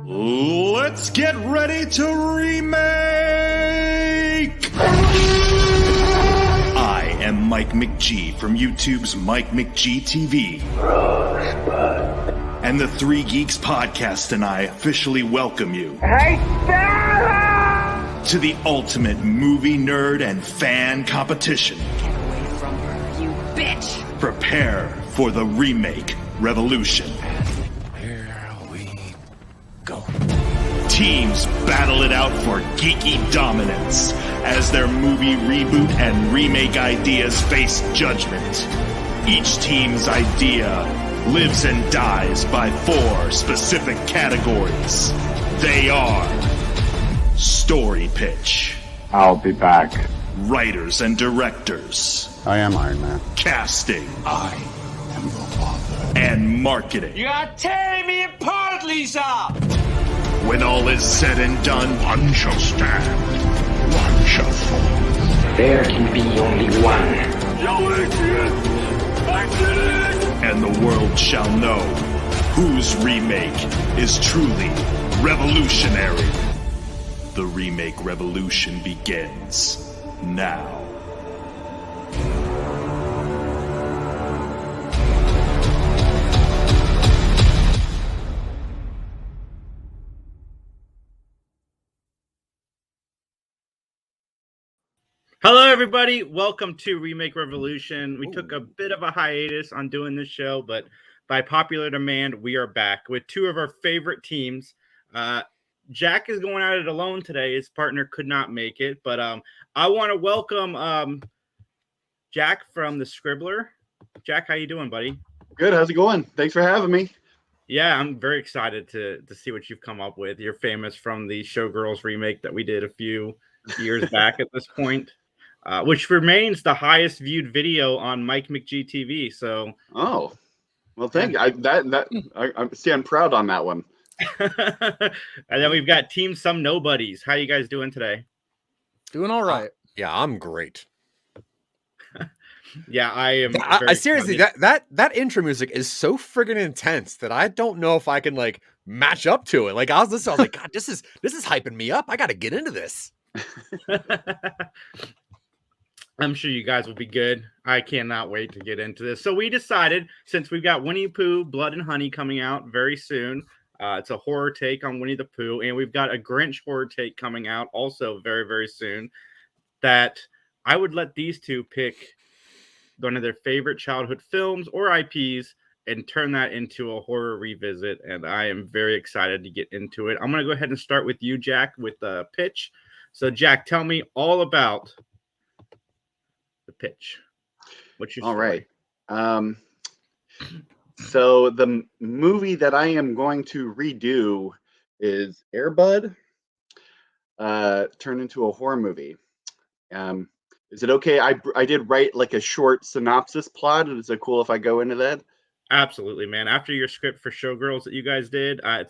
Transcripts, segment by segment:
Let's get ready to remake! I am Mike McG from YouTube's Mike McGTV. Rosebud. And the Three Geeks podcast and I officially welcome you to the ultimate movie nerd and fan competition. Get away from her, you bitch! Prepare for the remake revolution. Here we go. Teams battle it out for geeky dominance as their movie reboot and remake ideas face judgment. Each team's idea lives and dies by 4 specific categories. They are story pitch, I'll be back. writers and directors, I am Iron Man. casting, I am the father. and marketing. You are tearing me apart, Lisa! When all is said and done, One shall stand, one shall fall. There can be only one. and the world shall know whose remake is truly revolutionary. The remake revolution begins now. Hello, everybody. Welcome to Remake Revolution. We took a bit of a hiatus on doing this show, but by popular demand, we are back with 2 of our favorite teams. Jack is going at it alone today. His partner could not make it, but I want to welcome Jack from the Scribbler. Jack, how you doing, buddy? Good. How's it going? Thanks for having me. Yeah, I'm very excited to see what you've come up with. You're famous from the Showgirls remake that we did a few years back at this point. Which remains the highest viewed video on Mike McGTV. So, Oh, well, thank you. I stand proud on that one. and then we've got Team Some Nobodies. How you guys doing today? Doing all right. Yeah, I'm great. Yeah, I am. I seriously, that intro music is so friggin' intense that I don't know if I can like match up to it. Like I was listening, I was like, God, this is hyping me up. I got to get into this. I'm sure you guys will be good. I cannot wait to get into this. So we decided, since we've got Winnie Pooh, Blood and Honey coming out very soon, it's a horror take on Winnie the Pooh, and we've got a Grinch horror take coming out also very, very soon, that I would let these 2 pick one of their favorite childhood films or IPs and turn that into a horror revisit, and I am very excited to get into it. I'm going to go ahead and start with you, Jack, with the pitch. So, Jack, tell me all about the pitch. What's your story? All right. So the movie that I am going to redo is Air Bud, turned into a horror movie. Is it okay? I did write like a short synopsis plot. Is it cool if I go into that? Absolutely, man. After your script for Showgirls that you guys did, go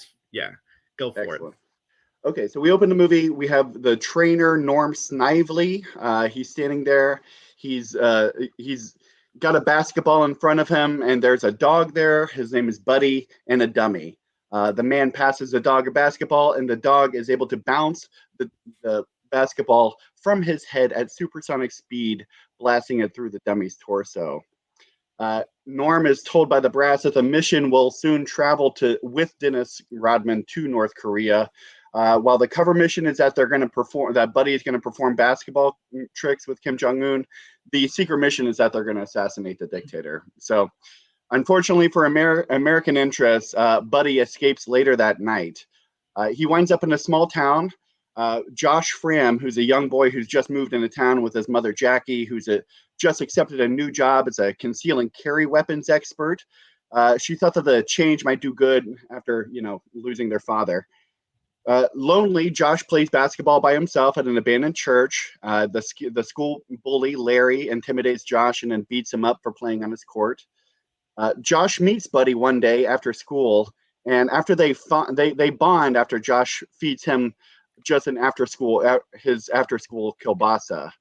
for Excellent. Okay, so we open the movie. We have the trainer Norm Snively. He's standing there. He's got a basketball in front of him, and there's a dog there. His name is Buddy, and a dummy. The man passes the dog a basketball, and the dog is able to bounce the basketball from his head at supersonic speed, blasting it through the dummy's torso. Norm is told by the brass that the mission will soon travel with Dennis Rodman to North Korea. While the cover mission is that that Buddy is going to perform basketball tricks with Kim Jong-un, the secret mission is that they're going to assassinate the dictator. So, unfortunately for American interests, Buddy escapes later that night. He winds up in a small town. Josh Fram, who's a young boy who's just moved into town with his mother Jackie, who's just accepted a new job as a conceal and carry weapons expert. She thought that the change might do good after losing their father. Lonely, Josh plays basketball by himself at an abandoned church. The school bully, Larry, intimidates Josh and then beats him up for playing on his court. Josh meets Buddy one day after school, and after they bond after Josh feeds him just his after-school kielbasa.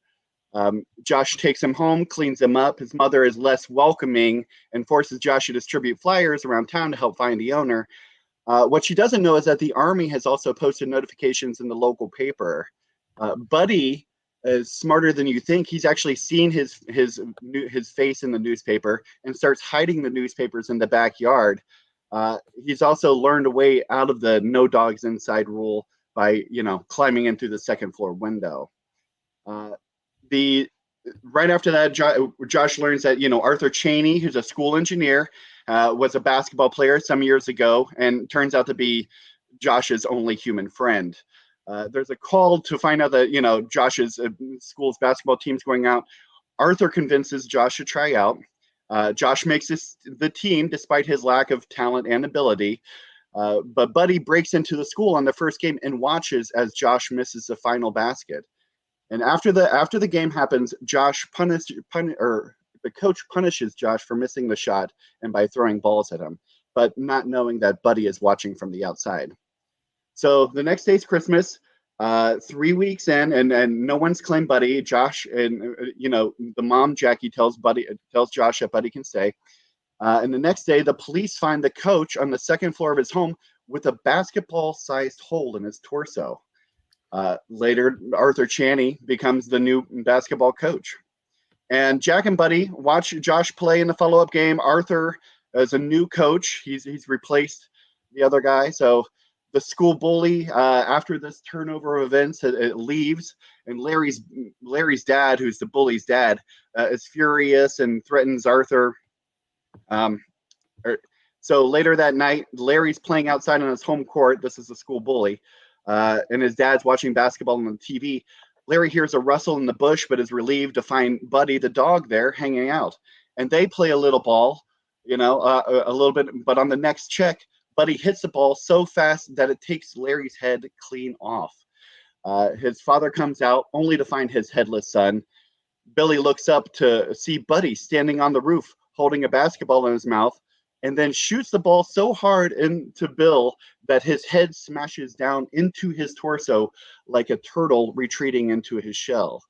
Josh takes him home, cleans him up. His mother is less welcoming and forces Josh to distribute flyers around town to help find the owner. What she doesn't know is that the Army has also posted notifications in the local paper. Buddy is smarter than you think. He's actually seen his face in the newspaper and starts hiding the newspapers in the backyard. He's also learned a way out of the no dogs inside rule by climbing in through the second floor window. Right after that, Josh learns that Arthur Chaney, who's a school engineer, was a basketball player some years ago, and turns out to be Josh's only human friend. There's a call to find out that Josh's school's basketball team's going out. Arthur convinces Josh to try out. Josh makes the team despite his lack of talent and ability. But Buddy breaks into the school on the first game and watches as Josh misses the final basket. And after the game happens, the coach punishes Josh for missing the shot and by throwing balls at him, but not knowing that Buddy is watching from the outside. So the next day's Christmas, 3 weeks in, and no one's claimed Buddy. Josh and the mom Jackie tells Josh that Buddy can stay. And the next day, the police find the coach on the second floor of his home with a basketball-sized hole in his torso. Later, Arthur Chaney becomes the new basketball coach. And Jack and Buddy watch Josh play in the follow-up game. Arthur is a new coach. He's replaced the other guy. So the school bully, after this turnover of events, it leaves. And Larry's dad, who's the bully's dad, is furious and threatens Arthur. So later that night, Larry's playing outside on his home court. This is the school bully. And his dad's watching basketball on the TV. Larry hears a rustle in the bush, but is relieved to find Buddy the dog there hanging out. And they play a little ball, a little bit. But on the next check, Buddy hits the ball so fast that it takes Larry's head clean off. His father comes out only to find his headless son. Billy looks up to see Buddy standing on the roof holding a basketball in his mouth, and then shoots the ball so hard into Bill that his head smashes down into his torso like a turtle retreating into his shell.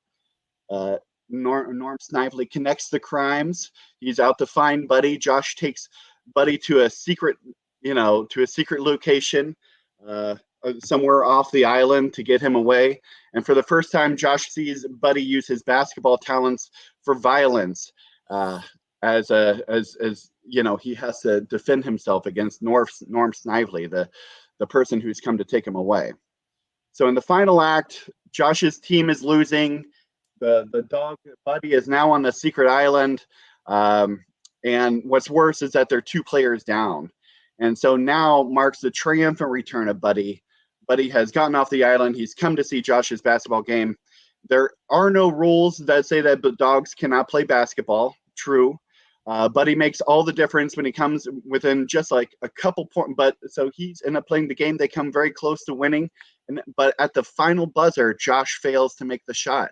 Norm Snively connects the crimes. He's out to find Buddy. Josh takes Buddy to a secret location somewhere off the island to get him away. And for the first time, Josh sees Buddy use his basketball talents for violence. As he has to defend himself against Norm Snively, the person who's come to take him away. So in the final act, Josh's team is losing. The dog Buddy is now on the secret island. And what's worse is that they're 2 players down. And so now marks the triumphant return of Buddy. Buddy has gotten off the island. He's come to see Josh's basketball game. There are no rules that say that dogs cannot play basketball. True. Buddy makes all the difference when he comes within just like a couple points. But so he's ended up playing the game. They come very close to winning. But at the final buzzer, Josh fails to make the shot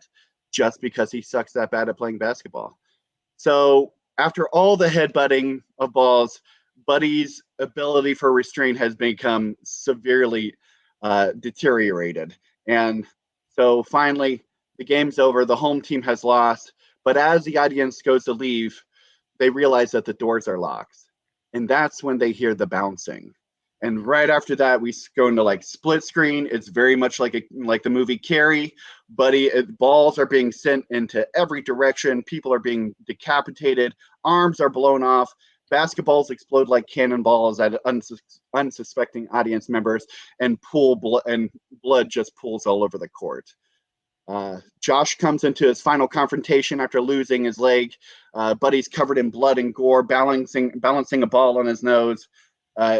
just because he sucks that bad at playing basketball. So after all the headbutting of balls, Buddy's ability for restraint has become severely deteriorated. And so finally, the game's over. The home team has lost. But as the audience goes to leave, they realize that the doors are locked. And that's when they hear the bouncing. And right after that, we go into like split screen. It's very much like the movie Carrie. Balls are being sent into every direction. People are being decapitated. Arms are blown off. Basketballs explode like cannonballs at unsuspecting audience members, and blood just pools all over the court. Josh comes into his final confrontation after losing his leg. Buddy's covered in blood and gore, balancing a ball on his nose.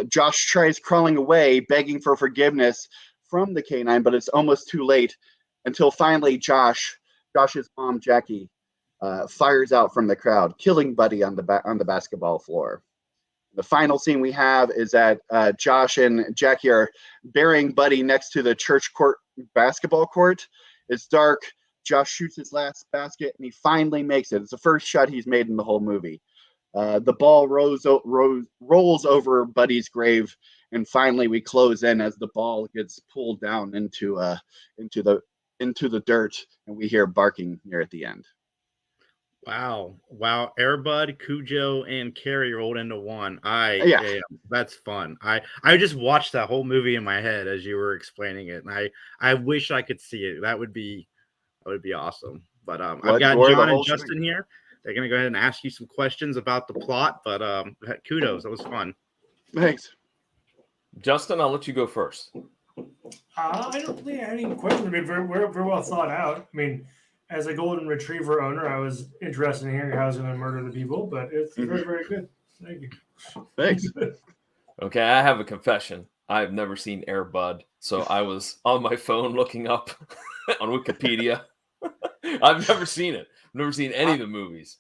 Josh tries crawling away, begging for forgiveness from the canine, but it's almost too late until finally Josh's mom, Jackie, fires out from the crowd, killing Buddy on the basketball floor. The final scene we have is that Josh and Jackie are burying Buddy next to the church court basketball court. It's dark. Josh shoots his last basket, and he finally makes it. It's the first shot he's made in the whole movie. The ball rolls over Buddy's grave, and finally we close in as the ball gets pulled down into the dirt, and we hear barking near at the end. Wow. Airbud, Cujo, and Carrie rolled into one. Yeah. That's fun. I just watched that whole movie in my head as you were explaining it, and I wish I could see it. That would be awesome. But I've Blood, got gore, the John and whole shebang. Justin here. They're gonna go ahead and ask you some questions about the plot. But kudos, that was fun. Thanks. Justin, I'll let you go first. I don't think I had any questions. I mean, very well thought out. I mean, as a golden retriever owner, I was interested in hearing how I was going to murder the people, but it's very, very good. Thank you. Thanks. Okay, I have a confession. I've never seen Air Bud, so I was on my phone looking up on Wikipedia. I've never seen it. I've never seen any of the movies.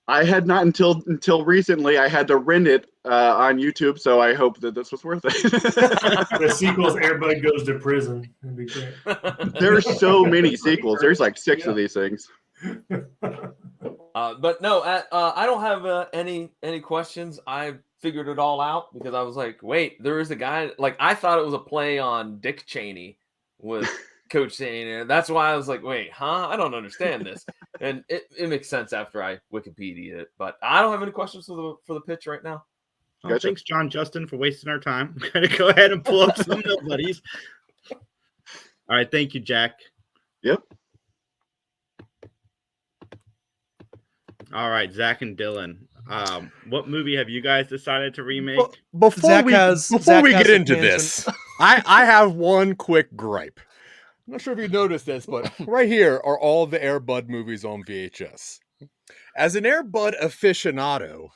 I had not until recently. I had to rent it on YouTube, so I hope that this was worth it. The sequel's Airbud Goes to Prison. That'd be great. There's so many sequels. There's like 6 of these things. But no, I don't have any questions. I figured it all out because I was like, wait, there is a guy. Like I thought it was a play on Dick Cheney with Coach Cheney, and that's why I was like, wait, huh? I don't understand this, and it makes sense after I Wikipedia it. But I don't have any questions for the pitch right now. Well, thanks, John Justin, for wasting our time. I'm going to go ahead and pull up some nobodies. All right. Thank you, Jack. Yep. All right, Zach and Dylan. What movie have you guys decided to remake? Before Zach we has get a into tangent. this, I have one quick gripe. I'm not sure if you noticed this, but right here are all the Air Bud movies on VHS. As an Air Bud aficionado,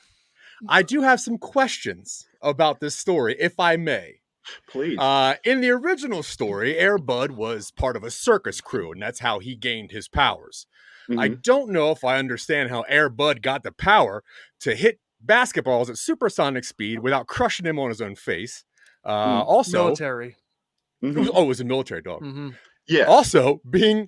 I do have some questions about this story, if I may. Please. In the original story, Air Bud was part of a circus crew, and that's how he gained his powers. I don't know if I understand how Air Bud got the power to hit basketballs at supersonic speed without crushing him on his own face. Also, military. It was a military dog. Yeah. Also, being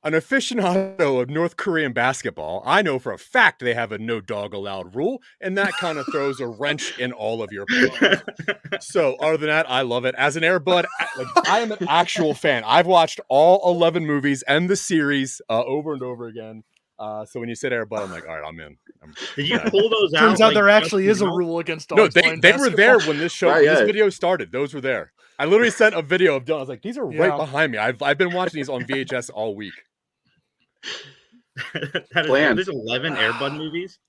an aficionado of North Korean basketball, I know for a fact they have a no dog allowed rule, and that kind of throws a wrench in all of your plans. So, other than that, I love it. As an Air Bud, I am an actual fan. I've watched all 11 movies and the series over and over again. So when you said Air Bud, I'm like, all right, I'm in. Did you pull those out? Turns out like, there actually just is a now? rule against No, dogs. they playing were there basketball. when this show, Right, this yeah. video started. Those were there. I literally sent a video of Dylan. I was like, these are right Yeah. behind me. I've been watching these on VHS all week. There's 11 Air Bud movies.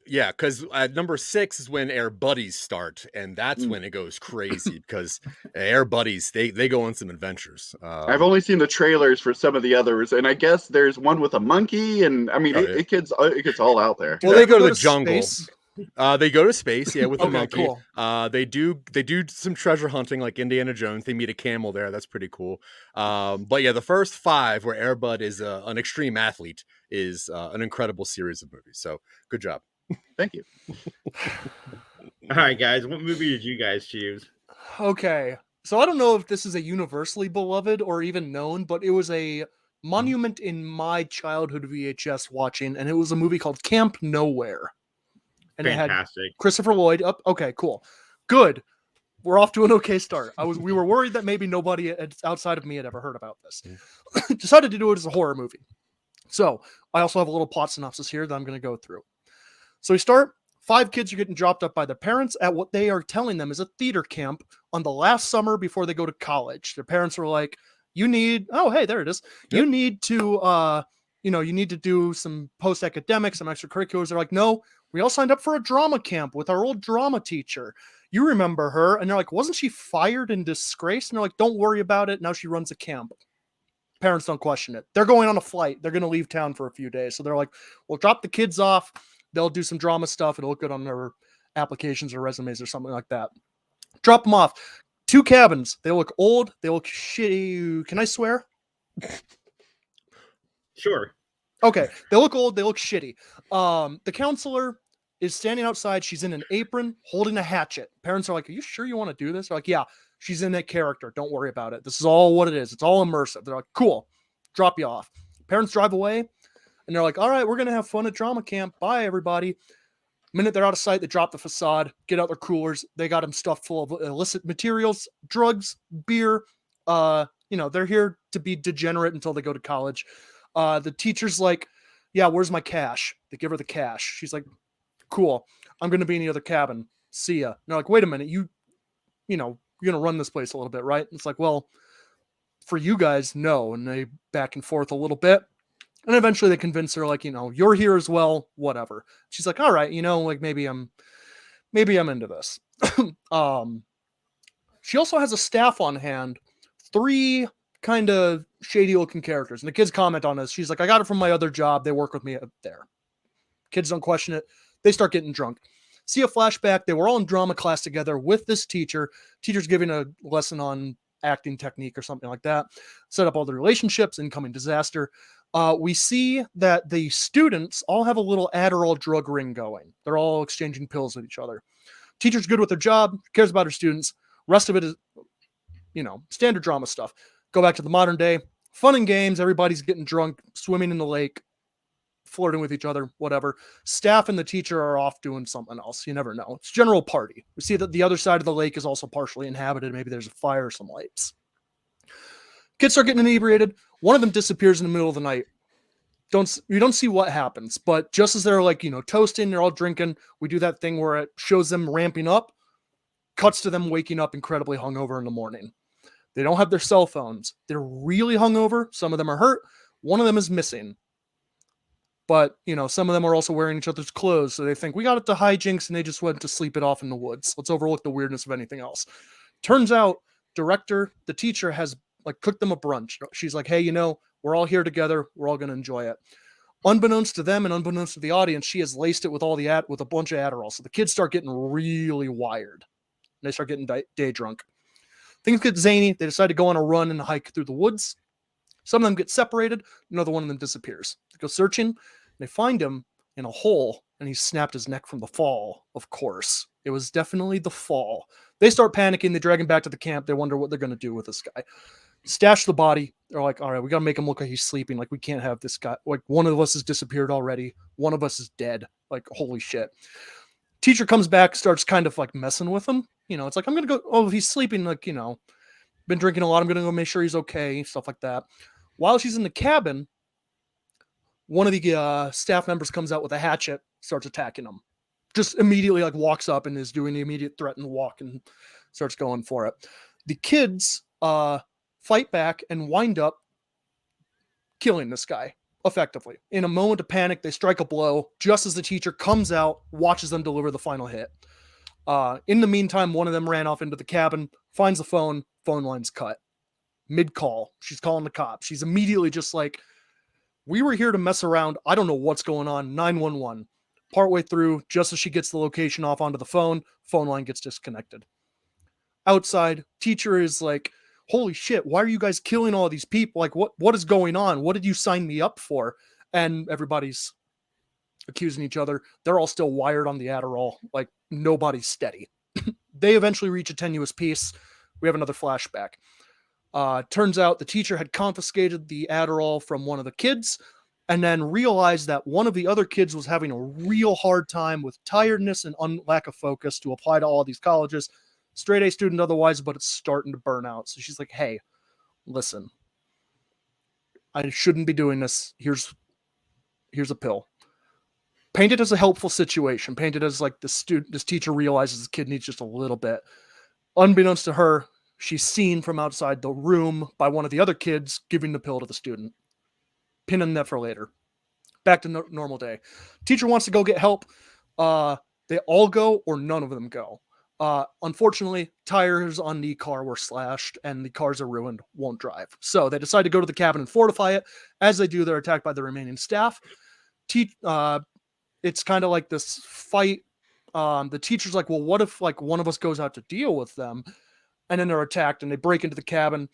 Yeah, because number 6 is when Air Buddies start, and that's when it goes crazy because Air Buddies they go on some adventures. I've only seen the trailers for some of the others, and I guess there's one with a monkey, and I mean it gets all out there. Well, Do they go to go the jungle. space? They go to space, yeah, with the Okay, monkey. cool. They do some treasure hunting like Indiana Jones. They meet a camel there. That's pretty cool. But yeah, the first 5 where Air Bud is an extreme athlete is an incredible series of movies. So good job. Thank you. All right, guys. What movie did you guys choose? Okay. So I don't know if this is a universally beloved or even known, but it was a monument in my childhood VHS watching, and it was a movie called Camp Nowhere. And it had Fantastic. Christopher Lloyd. Okay, cool. Good. We're off to an okay start. We were worried that maybe nobody outside of me had ever heard about this. Decided to do it as a horror movie. So I also have a little plot synopsis here that I'm going to go through. So we start. 5 kids are getting dropped up by their parents at what they are telling them is a theater camp on the last summer before they go to college. Their parents were like, you need, oh, hey, there it is. Yep. You need to, you need to do some post-academics, some extracurriculars. They're like, no, we all signed up for a drama camp with our old drama teacher. You remember her. And they're like, wasn't she fired and disgraced? And they're like, don't worry about it. Now she runs a camp. Parents don't question it. They're going on a flight. They're going to leave town for a few days. So they're like, we'll drop the kids off. They'll do some drama stuff. It'll look good on their applications or resumes or something like that. Drop them off. 2 cabins. They look old. They look shitty. Can I swear? Sure. Okay. They look old. They look shitty. The counselor is standing outside. She's in an apron holding a hatchet. Parents are like, are you sure you want to do this? They're like, yeah, she's in that character. Don't worry about it. This is all what it is. It's all immersive. They're like, cool. Drop you off. Parents drive away. And they're like, all right, we're going to have fun at drama camp. Bye, everybody. The minute they're out of sight, they drop the facade, get out their coolers. They got them stuffed full of illicit materials, drugs, beer. They're here to be degenerate until they go to college. The teacher's like, yeah, where's my cash? They give her the cash. She's like, cool. I'm going to be in the other cabin. See ya. And they're like, wait a minute. You know, you're going to run this place a little bit, right? And it's like, well, for you guys, no. And they back and forth a little bit. And eventually they convince her, like, you know, you're here as well, whatever. She's like, all right, you know, like maybe I'm into this. She also has a staff on hand, 3 kind of shady looking characters. And the kids comment on this. She's like, I got it from my other job. They work with me up there. Kids don't question it. They start getting drunk. See a flashback. They were all in drama class together with this teacher. Teacher's giving a lesson on acting technique or something like that. Set up all the relationships, incoming disaster. We see that the students all have a little Adderall drug ring going. They're all exchanging pills with each other. Teacher's good with her job, cares about her students. Rest of it is, you know, standard drama stuff. Go back to the modern day. Fun and games. Everybody's getting drunk, swimming in the lake, flirting with each other, whatever. Staff and the teacher are off doing something else. You never know. It's general party. We see that the other side of the lake is also partially inhabited. Maybe there's a fire or some lights. Kids start getting inebriated. One of them disappears in the middle of the night. You don't see what happens, but just as they're like, you know, toasting, they're all drinking, we do that thing where it shows them ramping up, cuts to them waking up incredibly hungover in the morning. They don't have their cell phones. They're really hungover. Some of them are hurt. One of them is missing. But, you know, some of them are also wearing each other's clothes, so they think we got it to hijinks and they just went to sleep it off in the woods. Let's overlook the weirdness of anything else. Turns out, the teacher has like cooked them a brunch. She's like, hey, you know, we're all here together. We're all going to enjoy it. Unbeknownst to them and unbeknownst to the audience, she has laced it with with a bunch of Adderall. So the kids start getting really wired. They start getting day drunk. Things get zany. They decide to go on a run and hike through the woods. Some of them get separated. Another one of them disappears. They go searching. They find him in a hole, and he snapped his neck from the fall, of course. It was definitely the fall. They start panicking. They drag him back to the camp. They wonder what they're going to do with this guy. Stash the body. They're like, all right, we got to make him look like he's sleeping. Like, we can't have this guy. Like, one of us has disappeared already. One of us is dead. Like, holy shit. Teacher comes back, starts kind of like messing with him. You know, it's like, I'm going to go, oh, he's sleeping. Like, you know, been drinking a lot. I'm going to go make sure he's okay. Stuff like that. While she's in the cabin, one of the staff members comes out with a hatchet, starts attacking him. Just immediately like walks up and is doing the immediate threat and walk and starts going for it. The kids fight back and wind up killing this guy effectively. In a moment of panic, they strike a blow just as the teacher comes out, watches them deliver the final hit. In the meantime, one of them ran off into the cabin, finds the phone line's cut. Mid-call, she's calling the cops. She's immediately just like, we were here to mess around. I don't know what's going on. 911. Partway through, just as she gets the location off onto the phone line gets disconnected. Outside, teacher is like, holy shit, why are you guys killing all these people? Like, what is going on? What did you sign me up for? And everybody's accusing each other. They're all still wired on the Adderall. Like, nobody's steady. They eventually reach a tenuous peace. We have another flashback. Turns out the teacher had confiscated the Adderall from one of the kids and then realized that one of the other kids was having a real hard time with tiredness and lack of focus to apply to all these colleges. Straight A student otherwise, but it's starting to burn out. So she's like, hey, listen, I shouldn't be doing this. Here's a pill. Paint it as a helpful situation. Paint it as like this teacher realizes the kid needs just a little bit. Unbeknownst to her, she's seen from outside the room by one of the other kids giving the pill to the student. Pinning that for later. Back to normal day. Teacher wants to go get help. They all go or none of them go. Unfortunately, tires on the car were slashed and the cars are ruined, won't drive. So they decide to go to the cabin and fortify it. As they do, they're attacked by the remaining staff. It's kind of like this fight. The teacher's like, well, what if like one of us goes out to deal with them? And then they're attacked and they break into the cabin.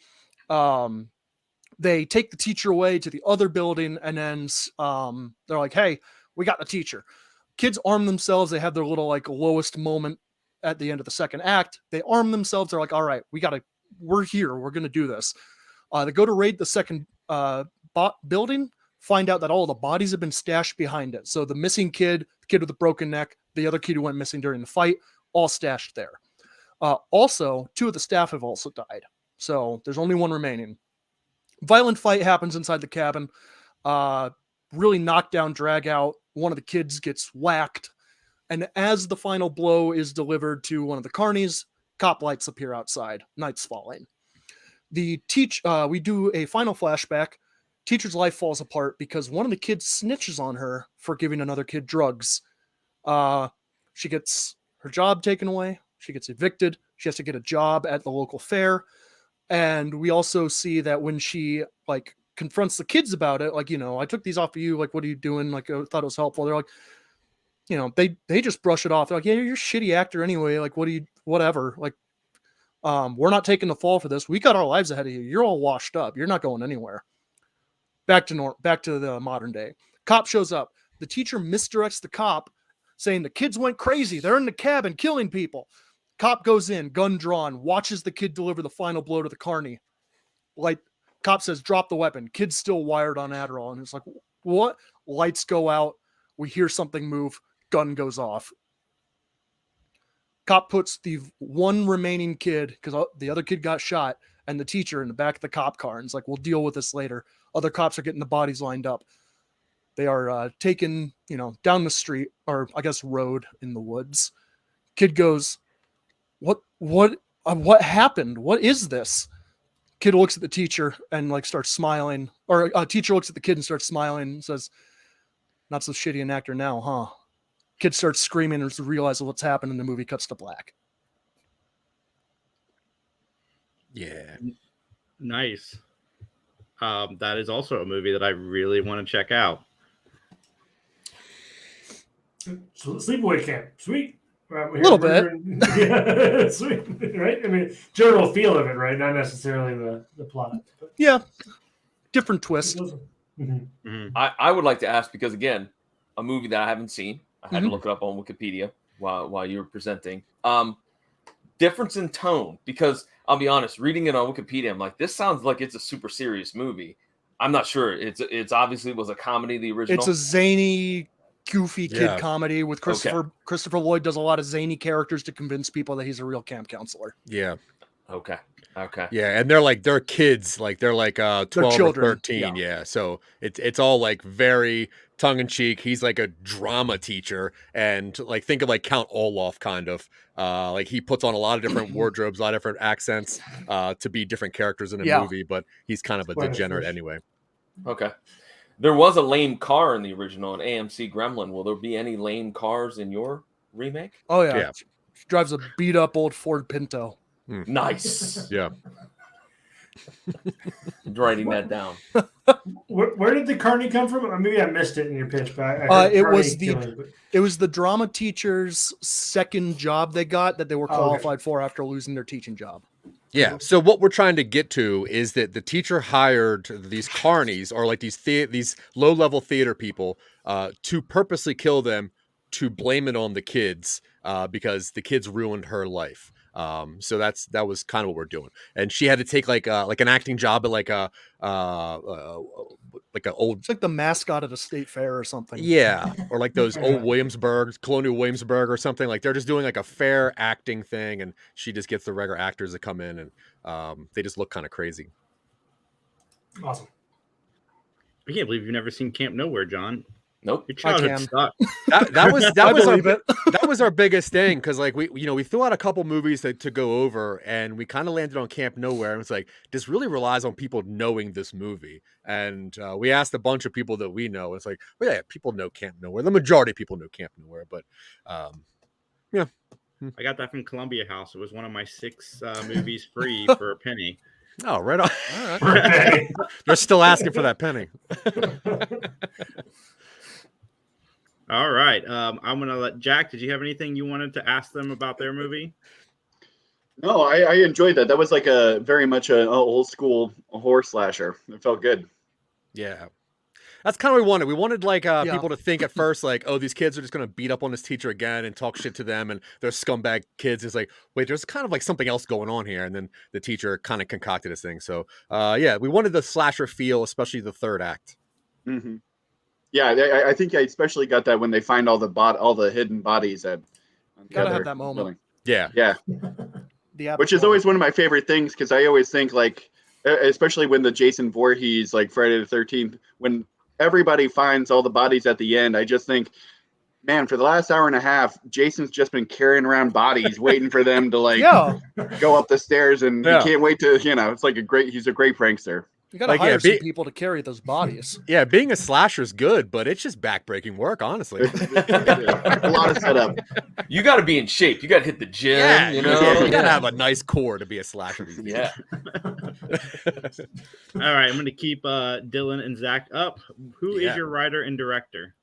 They take the teacher away to the other building and then they're like, hey, we got the teacher. Kids arm themselves. They have their little like lowest moment at the end of the second act. They arm themselves. They're like, all right, we're here. We're going to do this. They go to raid the second building, find out that all the bodies have been stashed behind it. So the missing kid, the kid with the broken neck, the other kid who went missing during the fight, all stashed there. Also, 2 of the staff have also died. So there's only 1 remaining. Violent fight happens inside the cabin. really knockdown, drag out. One of the kids gets whacked. And as the final blow is delivered to one of the carnies, cop lights appear outside. Night's falling. We do a final flashback. Teacher's life falls apart because one of the kids snitches on her for giving another kid drugs. She gets her job taken away. She gets evicted. She has to get a job at the local fair. And we also see that when she like confronts the kids about it, like, I took these off of you. Like, what are you doing? Like, I thought it was helpful. They're like, they just brush it off. They're like, yeah, you're a shitty actor anyway. Like, whatever. Like, we're not taking the fall for this. We got our lives ahead of you. You're all washed up. You're not going anywhere. Back to the modern day. Cop shows up. The teacher misdirects the cop, saying the kids went crazy. They're in the cabin killing people. Cop goes in, gun drawn, watches the kid deliver the final blow to the carny. Like, cop says, drop the weapon. Kid's still wired on Adderall. And it's like, what? Lights go out. We hear something move. Gun goes off. Cop puts the one remaining kid, because the other kid got shot, and the teacher in the back of the cop car. And it's like, we'll deal with this later. Other cops are getting the bodies lined up. They are taken, down the street, or I guess road in the woods. Kid goes, what happened? What is this? Kid looks at the teacher and like starts smiling, or teacher looks at the kid and starts smiling and says, not so shitty an actor now, huh? Kid starts screaming and realizes what's happened, and the movie cuts to black. Yeah. Nice. That is also a movie that I really want to check out. Sleepaway Camp, sweet. A little bit. Yeah, sweet, right? I mean, general feel of it, right? Not necessarily the plot. But. Yeah. Different twist. Mm-hmm. Mm-hmm. I would like to ask, because again, a movie that I haven't seen. I had to look it up on Wikipedia while you were presenting. Difference in tone, because I'll be honest, reading it on Wikipedia, I'm like, this sounds like it's a super serious movie. I'm not sure. It's obviously was a comedy, the original. It's a zany, goofy kid comedy with Christopher. Okay. Christopher Lloyd does a lot of zany characters to convince people that he's a real camp counselor. Yeah. Okay. Yeah, and they're kids, like they're like 12 or 13. Yeah. So it's all like very tongue in cheek. He's like a drama teacher, and like think of like Count Olaf kind of. Like he puts on a lot of different wardrobes, a lot of different accents to be different characters in a movie, but he's kind of a degenerate anyway. Okay. There was a lame car in the original, an AMC Gremlin. Will there be any lame cars in your remake? Oh yeah. She drives a beat up old Ford Pinto. Nice. Yeah. I'm writing that down. Where did the carny come from? Maybe I missed it in your pitch, but it was the drama teacher's second job they got that they were qualified for after losing their teaching job. Yeah. So what we're trying to get to is that the teacher hired these carnies, or like these low-level theater people, to purposely kill them, to blame it on the kids, because the kids ruined her life. So that was kind of what we're doing, and she had to take like an acting job at like a old, it's like the mascot at a state fair or something. Yeah, or like those old Colonial Williamsburg or something. Like they're just doing like a fair acting thing, and she just gets the regular actors to come in, and they just look kind of crazy. Awesome. I can't believe you've never seen Camp Nowhere, John. Nope. Your childhood sucked. That was our biggest thing, because like we threw out a couple movies to go over, and we kind of landed on Camp Nowhere, and it's like this really relies on people knowing this movie, and we asked a bunch of people that we know. It's like, well, yeah, people know Camp Nowhere. The majority of people know Camp Nowhere, but yeah. I got that from Columbia House. It was one of my 6 movies free for a penny. Oh, right on. All right. They're still asking for that penny. All right. I'm going to let Jack. Did you have anything you wanted to ask them about their movie? No, I enjoyed that. That was like a very much a old school horror slasher. It felt good. Yeah. That's kind of what we wanted. We wanted like people to think at first like, oh, these kids are just going to beat up on this teacher again and talk shit to them, and they're scumbag kids. It's like, wait, there's kind of like something else going on here. And then the teacher kind of concocted this thing. So yeah, we wanted the slasher feel, especially the third act. Mm-hmm. Yeah, I think I especially got that when they find all the hidden bodies at. Gotta have that moment. Yeah. Which is always one of my favorite things, because I always think like, especially when the Jason Voorhees, like Friday the 13th, when everybody finds all the bodies at the end. I just think, man, for the last hour and a half, Jason's just been carrying around bodies, waiting for them to like go up the stairs, and he can't wait to, it's like he's a great prankster. You gotta hire some people to carry those bodies. Yeah, being a slasher is good, but it's just backbreaking work, honestly. A lot of setup. You got to be in shape. You got to hit the gym. Yeah, you know, you gotta have a nice core to be a slasher. Yeah. All right, I'm going to keep Dylan and Zach up. Who is your writer and director?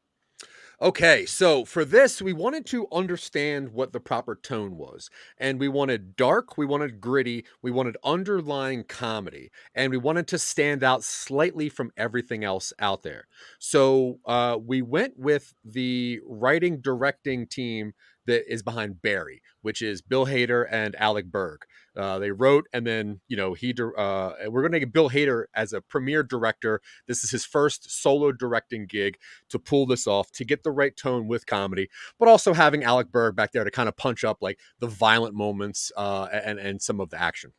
Okay, so for this, we wanted to understand what the proper tone was. And we wanted dark, we wanted gritty, we wanted underlying comedy, and we wanted to stand out slightly from everything else out there. So we went with the writing, directing team that is behind Barry, which is Bill Hader and Alec Berg. They wrote, and then, we're going to get Bill Hader as a premiere director. This is his first solo directing gig to pull this off, to get the right tone with comedy, but also having Alec Berg back there to kind of punch up like the violent moments and some of the action.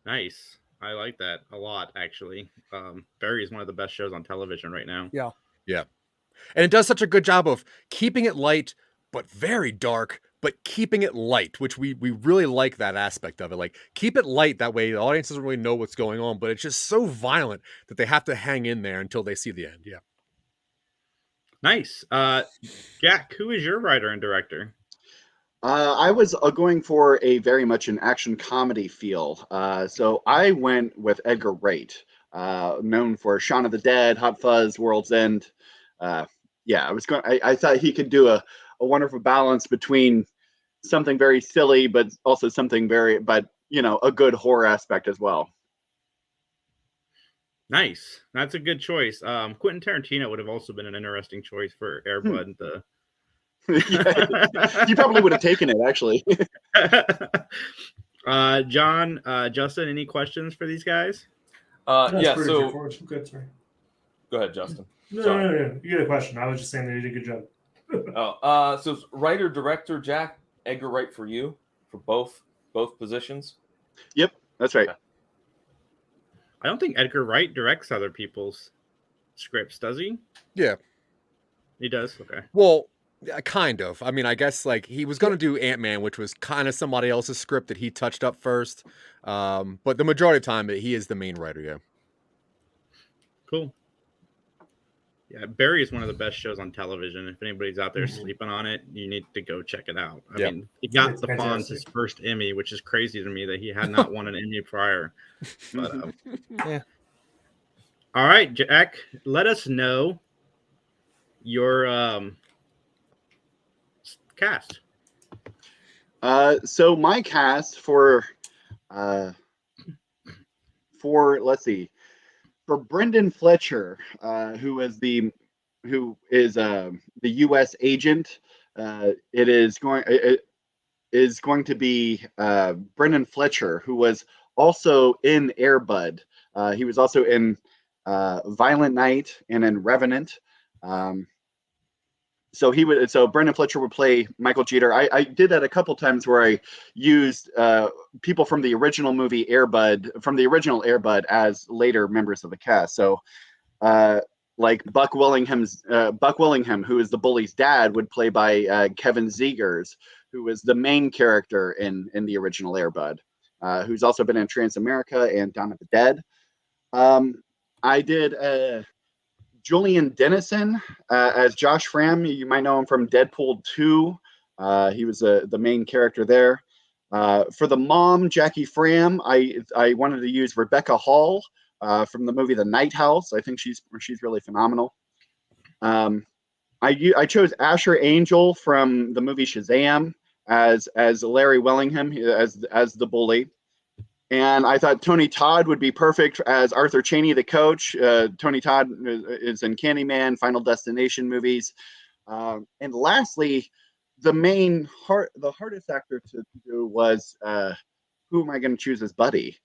Nice. I like that a lot, actually. Barry is one of the best shows on television right now. Yeah. Yeah. And it does such a good job of keeping it light, but very dark, but keeping it light, which we really like that aspect of it. Like, keep it light. That way the audience doesn't really know what's going on, but it's just so violent that they have to hang in there until they see the end. Yeah. Nice. Jack, who is your writer and director? I was going for a very much an action comedy feel. So I went with Edgar Wright, known for Shaun of the Dead, Hot Fuzz, World's End. I thought he could do a wonderful balance between something very silly, but also something a good horror aspect as well. Nice. That's a good choice. Quentin Tarantino would have also been an interesting choice for Air Bud. You probably would have taken it, actually. John, Justin, any questions for these guys? Yeah, so good, sorry. Go ahead, Justin. No. You get a question. I was just saying they did a good job. So writer, director, Jack, Edgar Wright for you for both positions? Yep, that's right. I don't think Edgar Wright directs other people's scripts, does he? Yeah. He does? Okay. Well, kind of. I mean, I guess like he was going to do Ant-Man, which was kind of somebody else's script that he touched up first. But the majority of the time, he is the main writer, yeah. Cool. Yeah, Barry is one of the best shows on television. If anybody's out there sleeping on it, you need to go check it out. I mean, he got the Fonz his first Emmy, which is crazy to me that he had not won an Emmy prior. But, yeah. All right, Jack, let us know your cast. So my cast for let's see. For Brendan Fletcher, who is the U.S. agent, it is going to be Brendan Fletcher, who was also in Air Bud. He was also in Violent Night and in Revenant. So Brendan Fletcher would play Michael Jeter. I did that a couple times where I used people from the original movie Air Bud, as later members of the cast. So like Buck Willingham, who is the bully's dad, would play by Kevin Zegers, who was the main character in the original Air Bud, who's also been in Transamerica and Dawn of the Dead. I did Julian Dennison as Josh Fram. You might know him from Deadpool 2. He was the main character there. For the mom, Jackie Fram, I wanted to use Rebecca Hall from the movie The Night House. I think she's really phenomenal. I chose Asher Angel from the movie Shazam as Larry Willingham as the bully. And I thought Tony Todd would be perfect as Arthur Chaney, the coach. Tony Todd is in Candyman, Final Destination movies. And lastly, the hardest actor to do was who am I going to choose as Buddy?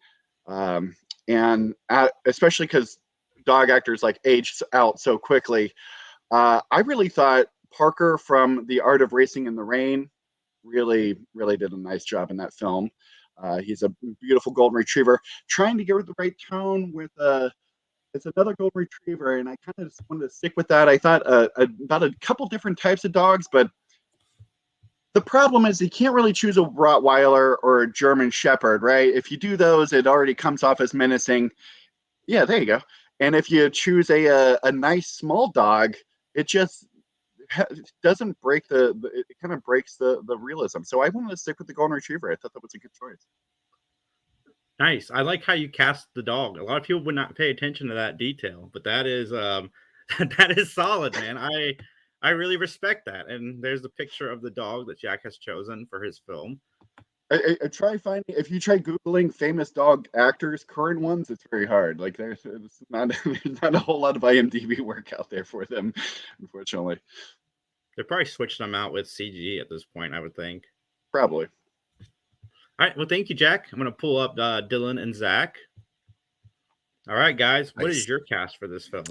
Especially because dog actors like age out so quickly. I really thought Parker from The Art of Racing in the Rain really, really did a nice job in that film. He's a beautiful golden retriever, trying to get the right tone with It's another golden retriever, and I kind of just wanted to stick with that. I thought about a couple different types of dogs, but the problem is you can't really choose a Rottweiler or a German Shepherd, right? If you do those, it already comes off as menacing. Yeah, there you go. And if you choose a nice small dog, it just doesn't break it kind of breaks the realism. So I wanted to stick with the golden retriever. I thought that was a good choice. Nice. I like how you cast the dog. A lot of people would not pay attention to that detail, but that is that is solid, man. I really respect that. And there's the picture of the dog that Jack has chosen for his film. I try finding, if you try Googling famous dog actors, current ones, it's very hard. Like there's not a whole lot of IMDb work out there for them, unfortunately. They probably switched them out with CG at this point, I would think. Probably. All right. Well, thank you, Jack. I'm going to pull up Dylan and Zach. All right, guys. What is your cast for this film?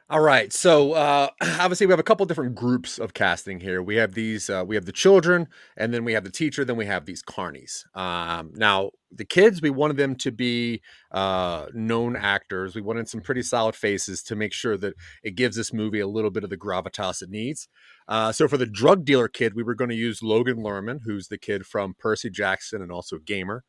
All right. So obviously we have a couple different groups of casting here. We have these, we have the children, and then we have the teacher, then we have these carnies. Now the kids, we wanted them to be known actors. We wanted some pretty solid faces to make sure that it gives this movie a little bit of the gravitas it needs. So for the drug dealer kid, we were going to use Logan Lerman, who's the kid from Percy Jackson and also Gamer.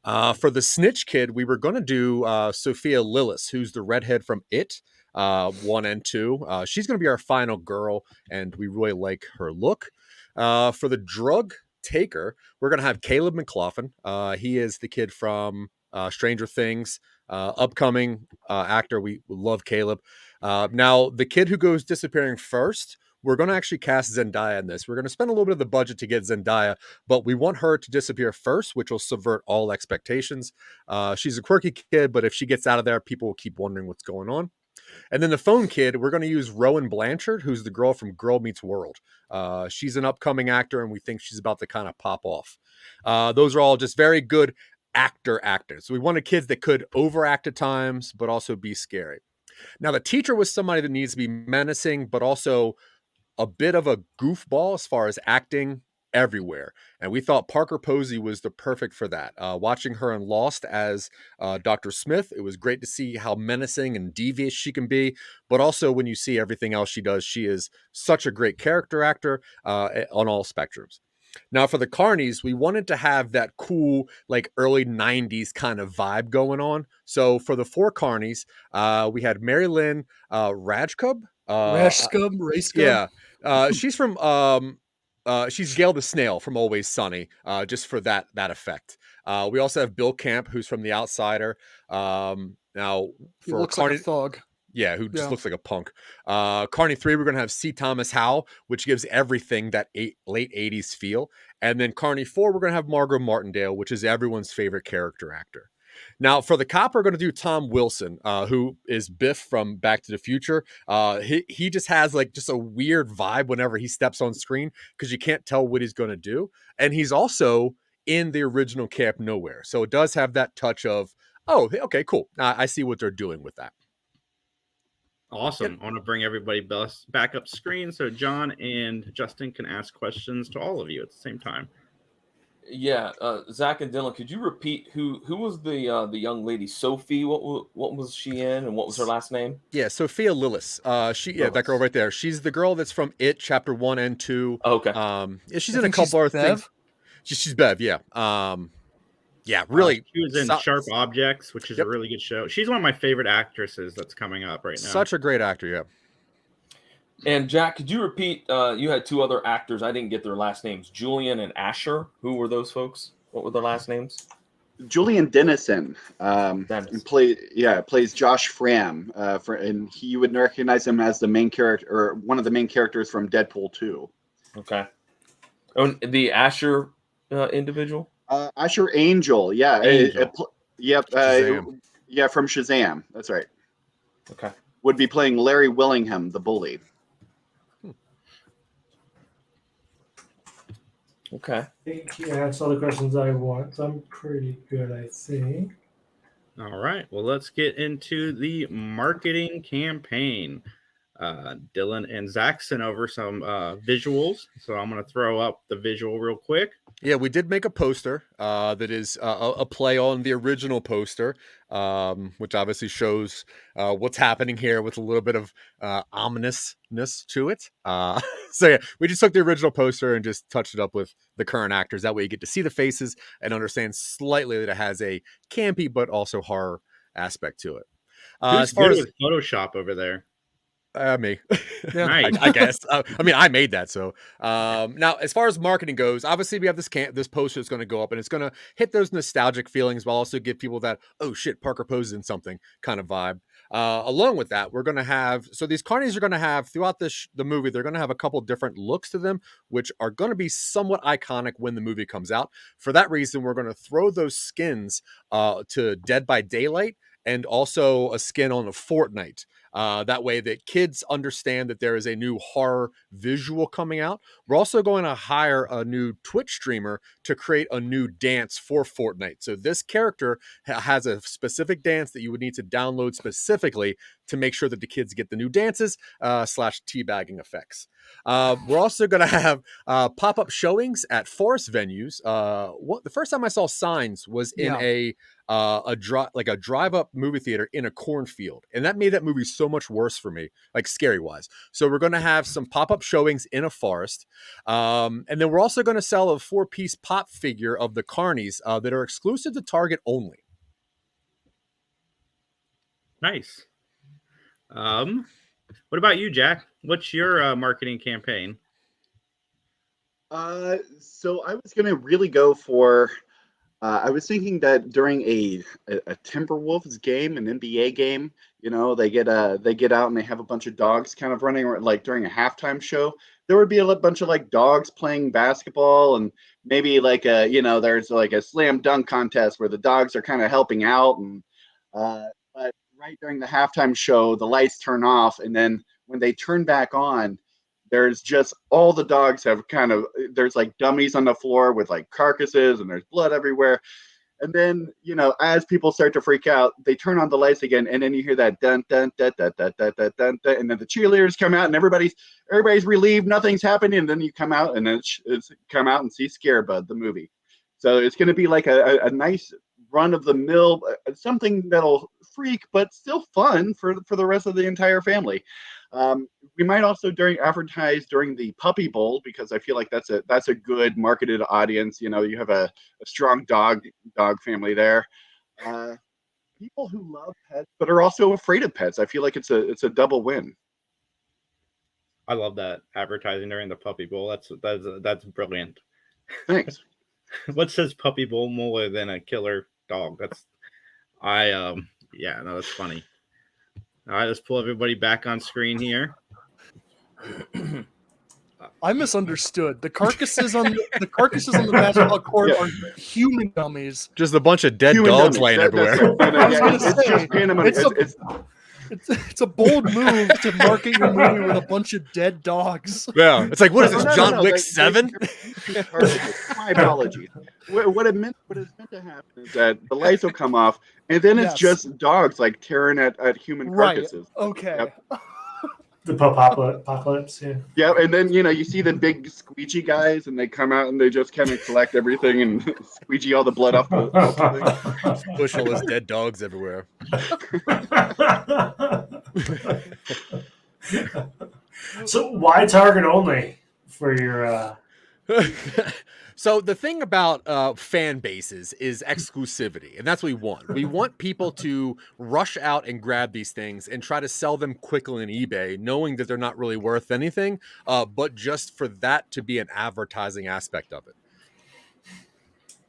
For the snitch kid, we were going to do Sophia Lillis, who's the redhead from It. 1 and 2. She's going to be our final girl, and we really like her look. For the drug taker, we're going to have Caleb McLaughlin. He is the kid from Stranger Things, upcoming actor. We love Caleb. Now, the kid who goes disappearing first, we're going to actually cast Zendaya in this. We're going to spend a little bit of the budget to get Zendaya, but we want her to disappear first, which will subvert all expectations. She's a quirky kid, but if she gets out of there, people will keep wondering what's going on. And then the phone kid, we're going to use Rowan Blanchard, who's the girl from Girl Meets World. She's an upcoming actor, and we think she's about to kind of pop off. Those are all just very good actors. So we wanted kids that could overact at times, but also be scary. Now, the teacher was somebody that needs to be menacing, but also a bit of a goofball as far as acting everywhere. And we thought Parker Posey was the perfect for that. Watching her in Lost as Dr. Smith, it was great to see how menacing and devious she can be. But also when you see everything else she does, she is such a great character actor on all spectrums. Now for the carnies, we wanted to have that cool, like early 90s kind of vibe going on. So for the 4 carnies, we had Mary Lynn Rajskub. Rajskub? Yeah. She's from... she's Gail the Snail from Always Sunny, just for that effect. We also have Bill Camp, who's from The Outsider. Now, He for looks like a thug. Yeah, who just looks like a punk. Carney 3, we're going to have C. Thomas Howell, which gives everything that late 80s feel. And then Carney 4, we're going to have Margot Martindale, which is everyone's favorite character actor. Now, for the cop, we're going to do Tom Wilson, who is Biff from Back to the Future. He just has like just a weird vibe whenever he steps on screen because you can't tell what he's going to do. And he's also in the original Camp Nowhere. So it does have that touch of, oh, okay, cool. I see what they're doing with that. Awesome. I want to bring everybody back up screen so John and Justin can ask questions to all of you at the same time. Yeah, Zach and Dylan, could you repeat who was the young lady? Sophie, what was she in, and what was her last name? Yeah, Sophia Lillis. That girl right there. She's the girl that's from It Chapter 1 and 2. Oh, okay. She's in a couple other things. She's Bev. Yeah. Yeah, really. She was in Sharp Objects, which is a really good show. She's one of my favorite actresses that's coming up right now. Such a great actor. Yeah. And Jack, could you repeat? You had 2 other actors. I didn't get their last names. Julian and Asher. Who were those folks? What were their last names? Julian Dennison plays Josh Fram. And you would recognize him as the main character or one of the main characters from Deadpool 2. Okay. Oh, the Asher individual. Asher Angel. Yeah. Angel. From Shazam. That's right. Okay. Would be playing Larry Willingham, the bully. Okay. Yeah, that's all the questions I want. So I'm pretty good, I think. All right. Well, let's get into the marketing campaign. Dylan and Zach sent over some visuals, so I'm going to throw up the visual real quick. Yeah, we did make a poster that is a play on the original poster, which obviously shows what's happening here with a little bit of ominousness to it. So yeah, we just took the original poster and just touched it up with the current actors. That way you get to see the faces and understand slightly that it has a campy but also horror aspect to it. Who's As far good as with Photoshop over there? me, Yeah. Nice. I guess. I mean, I made that. So now, as far as marketing goes, obviously we have this poster that's going to go up, and it's going to hit those nostalgic feelings, while also give people that oh shit, Parker Posey's in something kind of vibe. Along with that, we're going to have these carnies are going to have throughout the movie. They're going to have a couple different looks to them, which are going to be somewhat iconic when the movie comes out. For that reason, we're going to throw those skins to Dead by Daylight and also a skin on a Fortnite. That way that kids understand that there is a new horror visual coming out. We're also going to hire a new Twitch streamer to create a new dance for Fortnite. So this character has a specific dance that you would need to download specifically to make sure that the kids get the new dances / teabagging effects. We're also going to have pop-up showings at forest venues. The first time I saw signs was in a drive-up movie theater in a cornfield, and that made that movie so much worse for me, like scary wise. So we're going to have some pop-up showings in a forest, and then we're also going to sell a 4-piece pop figure of the carnies that are exclusive to Target only. Nice. What about you, Jack? What's your marketing campaign? So I was gonna really go for. I was thinking that during a Timberwolves game, an NBA game, they get out and they have a bunch of dogs kind of running around, like during a halftime show. There would be a bunch of like dogs playing basketball, and maybe like there's like a slam dunk contest where the dogs are kind of helping out, and but right during the halftime show, the lights turn off, and then when they turn back on, there's just all the dogs have there's like dummies on the floor with like carcasses, and there's blood everywhere. And then, as people start to freak out, they turn on the lights again, and then you hear that dun dun dun dun dun dun dun dun, dun, and then the cheerleaders come out, and everybody's relieved, nothing's happening, and then you come out, and then it's come out and see Scarebud, the movie. So it's going to be like a nice run of the mill, something that'll freak but still fun for the rest of the entire family. We might also advertise during the Puppy Bowl, because I feel like that's a good marketed audience. You have a strong dog family there. People who love pets but are also afraid of pets. I feel like it's a double win. I love that advertising during the Puppy Bowl. That's brilliant. Thanks. What says Puppy Bowl more than a killer dog? That's funny. All right, let's pull everybody back on screen here. I misunderstood. The carcasses on the basketball court are human dummies. Just a bunch of dead dogs laying everywhere. It's just random. It's a bold move to market your movie with a bunch of dead dogs. Yeah, it's like, what is this, John Wick 7? My apologies. What it's meant to happen is that the lights will come off, and then it's just dogs like tearing at human carcasses. Right. Okay. Yep. The apocalypse, yeah. Yeah, and then you see the big squeegee guys, and they come out and they just kind of collect everything and squeegee all the blood off the thing. Push all those dead dogs everywhere. So why Target only for your? So the thing about fan bases is exclusivity, and that's what we want. We want people to rush out and grab these things and try to sell them quickly on eBay, knowing that they're not really worth anything, but just for that to be an advertising aspect of it.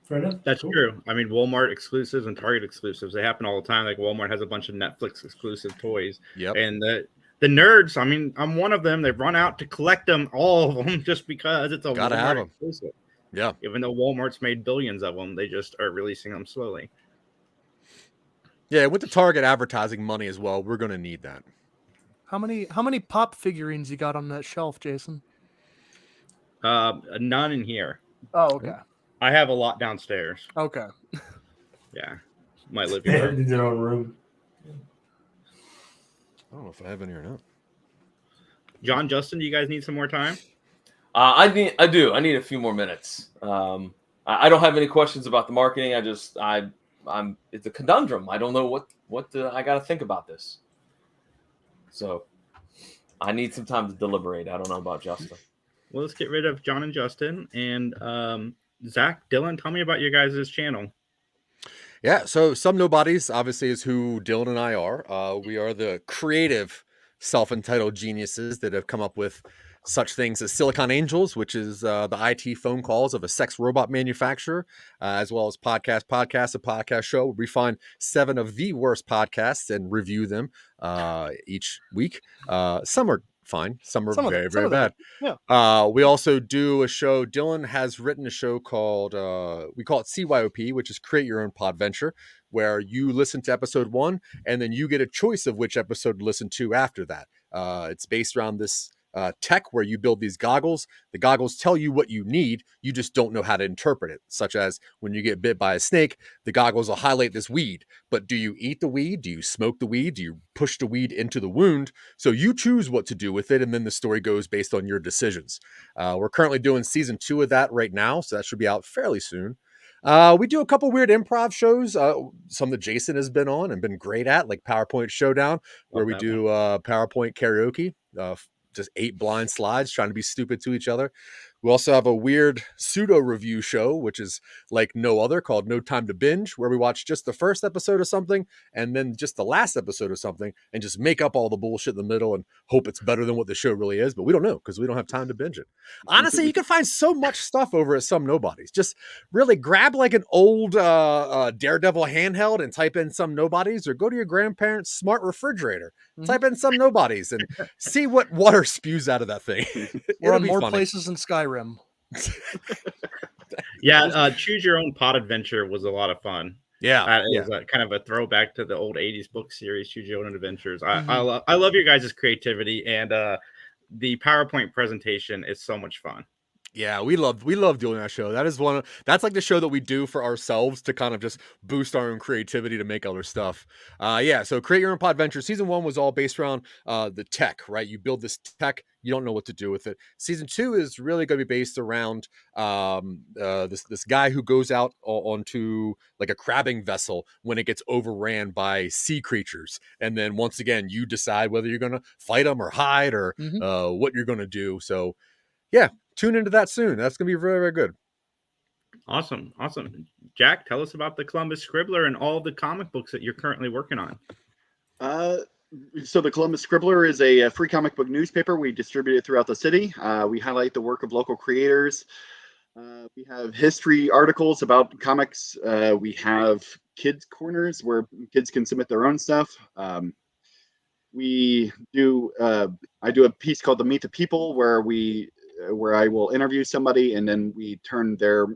Fair enough. That's true. I mean, Walmart exclusives and Target exclusives, they happen all the time. Like Walmart has a bunch of Netflix exclusive toys. Yep. And the nerds, I mean, I'm one of them. They've run out to collect them, all of them, just because it's a Gotta Walmart have 'em. exclusive. Yeah. Even though Walmart's made billions of them, they just are releasing them slowly. Yeah, with the Target advertising money as well, we're going to need that. How many pop figurines you got on that shelf, Jason? None in here. Oh, okay. I have a lot downstairs. Okay. Yeah. My living They room. need their own room. I don't know if I have any or not. John, Justin, do you guys need some more time? I need a few more minutes. I don't have any questions about the marketing. It's a conundrum. I don't know what I got to think about this. So I need some time to deliberate. I don't know about Justin. Well, let's get rid of John and Justin. And Zach, Dylan, tell me about your guys' channel. Yeah, so Some Nobodies obviously is who Dylan and I are. We are the creative, self-entitled geniuses that have come up with such things as Silicon Angels, which is the IT phone calls of a sex robot manufacturer, as well as a podcast show. We find 7 of the worst podcasts and review them each week. Some are fine. Some are very, very bad. Yeah. We also do a show. Dylan has written a show called, we call it CYOP, which is Create Your Own Podventure, where you listen to episode 1 and then you get a choice of which episode to listen to after that. It's based around this tech where you build these goggles. The goggles tell you what you need. You just don't know how to interpret it, such as when you get bit by a snake, the goggles will highlight this weed. But do you eat the weed? Do you smoke the weed? Do you push the weed into the wound? So you choose what to do with it, and then the story goes based on your decisions. We're currently doing season 2 of that right now, so that should be out fairly soon. We do a couple weird improv shows, some that Jason has been on and been great at, like PowerPoint Showdown, where we do PowerPoint karaoke, just 8 blind slides trying to be stupid to each other. We also have a weird pseudo review show, which is like no other, called No Time to Binge, where we watch just the first episode of something and then just the last episode of something and just make up all the bullshit in the middle and hope it's better than what the show really is. But we don't know because we don't have time to binge it. Honestly, you can find so much stuff over at Some Nobodies. Just really grab like an old Daredevil handheld and type in Some Nobodies, or go to your grandparents' smart refrigerator, type in Some Nobodies and see what water spews out of that thing. We're on more places than Skyrim. Yeah, Choose Your Own Pod Adventure was a lot of fun. Yeah, it was kind of a throwback to the old 80s book series, Choose Your Own Adventures. I love your guys' creativity, and the PowerPoint presentation is so much fun. Yeah, we love doing that show. That's like the show that we do for ourselves to kind of just boost our own creativity to make other stuff. So Create Your Own Podventure. Season 1 was all based around the tech, right? You build this tech, you don't know what to do with it. Season 2 is really going to be based around this guy who goes out onto like a crabbing vessel when it gets overran by sea creatures, and then once again you decide whether you're going to fight them or hide or what you're going to do. So yeah, tune into that soon. That's going to be very, very good. Awesome. Jack, tell us about the Columbus Scribbler and all the comic books that you're currently working on. So the Columbus Scribbler is a free comic book newspaper. We distribute it throughout the city. We highlight the work of local creators. We have history articles about comics. We have kids corners where kids can submit their own stuff. I do a piece called the Meet the People where I will interview somebody and then we turn their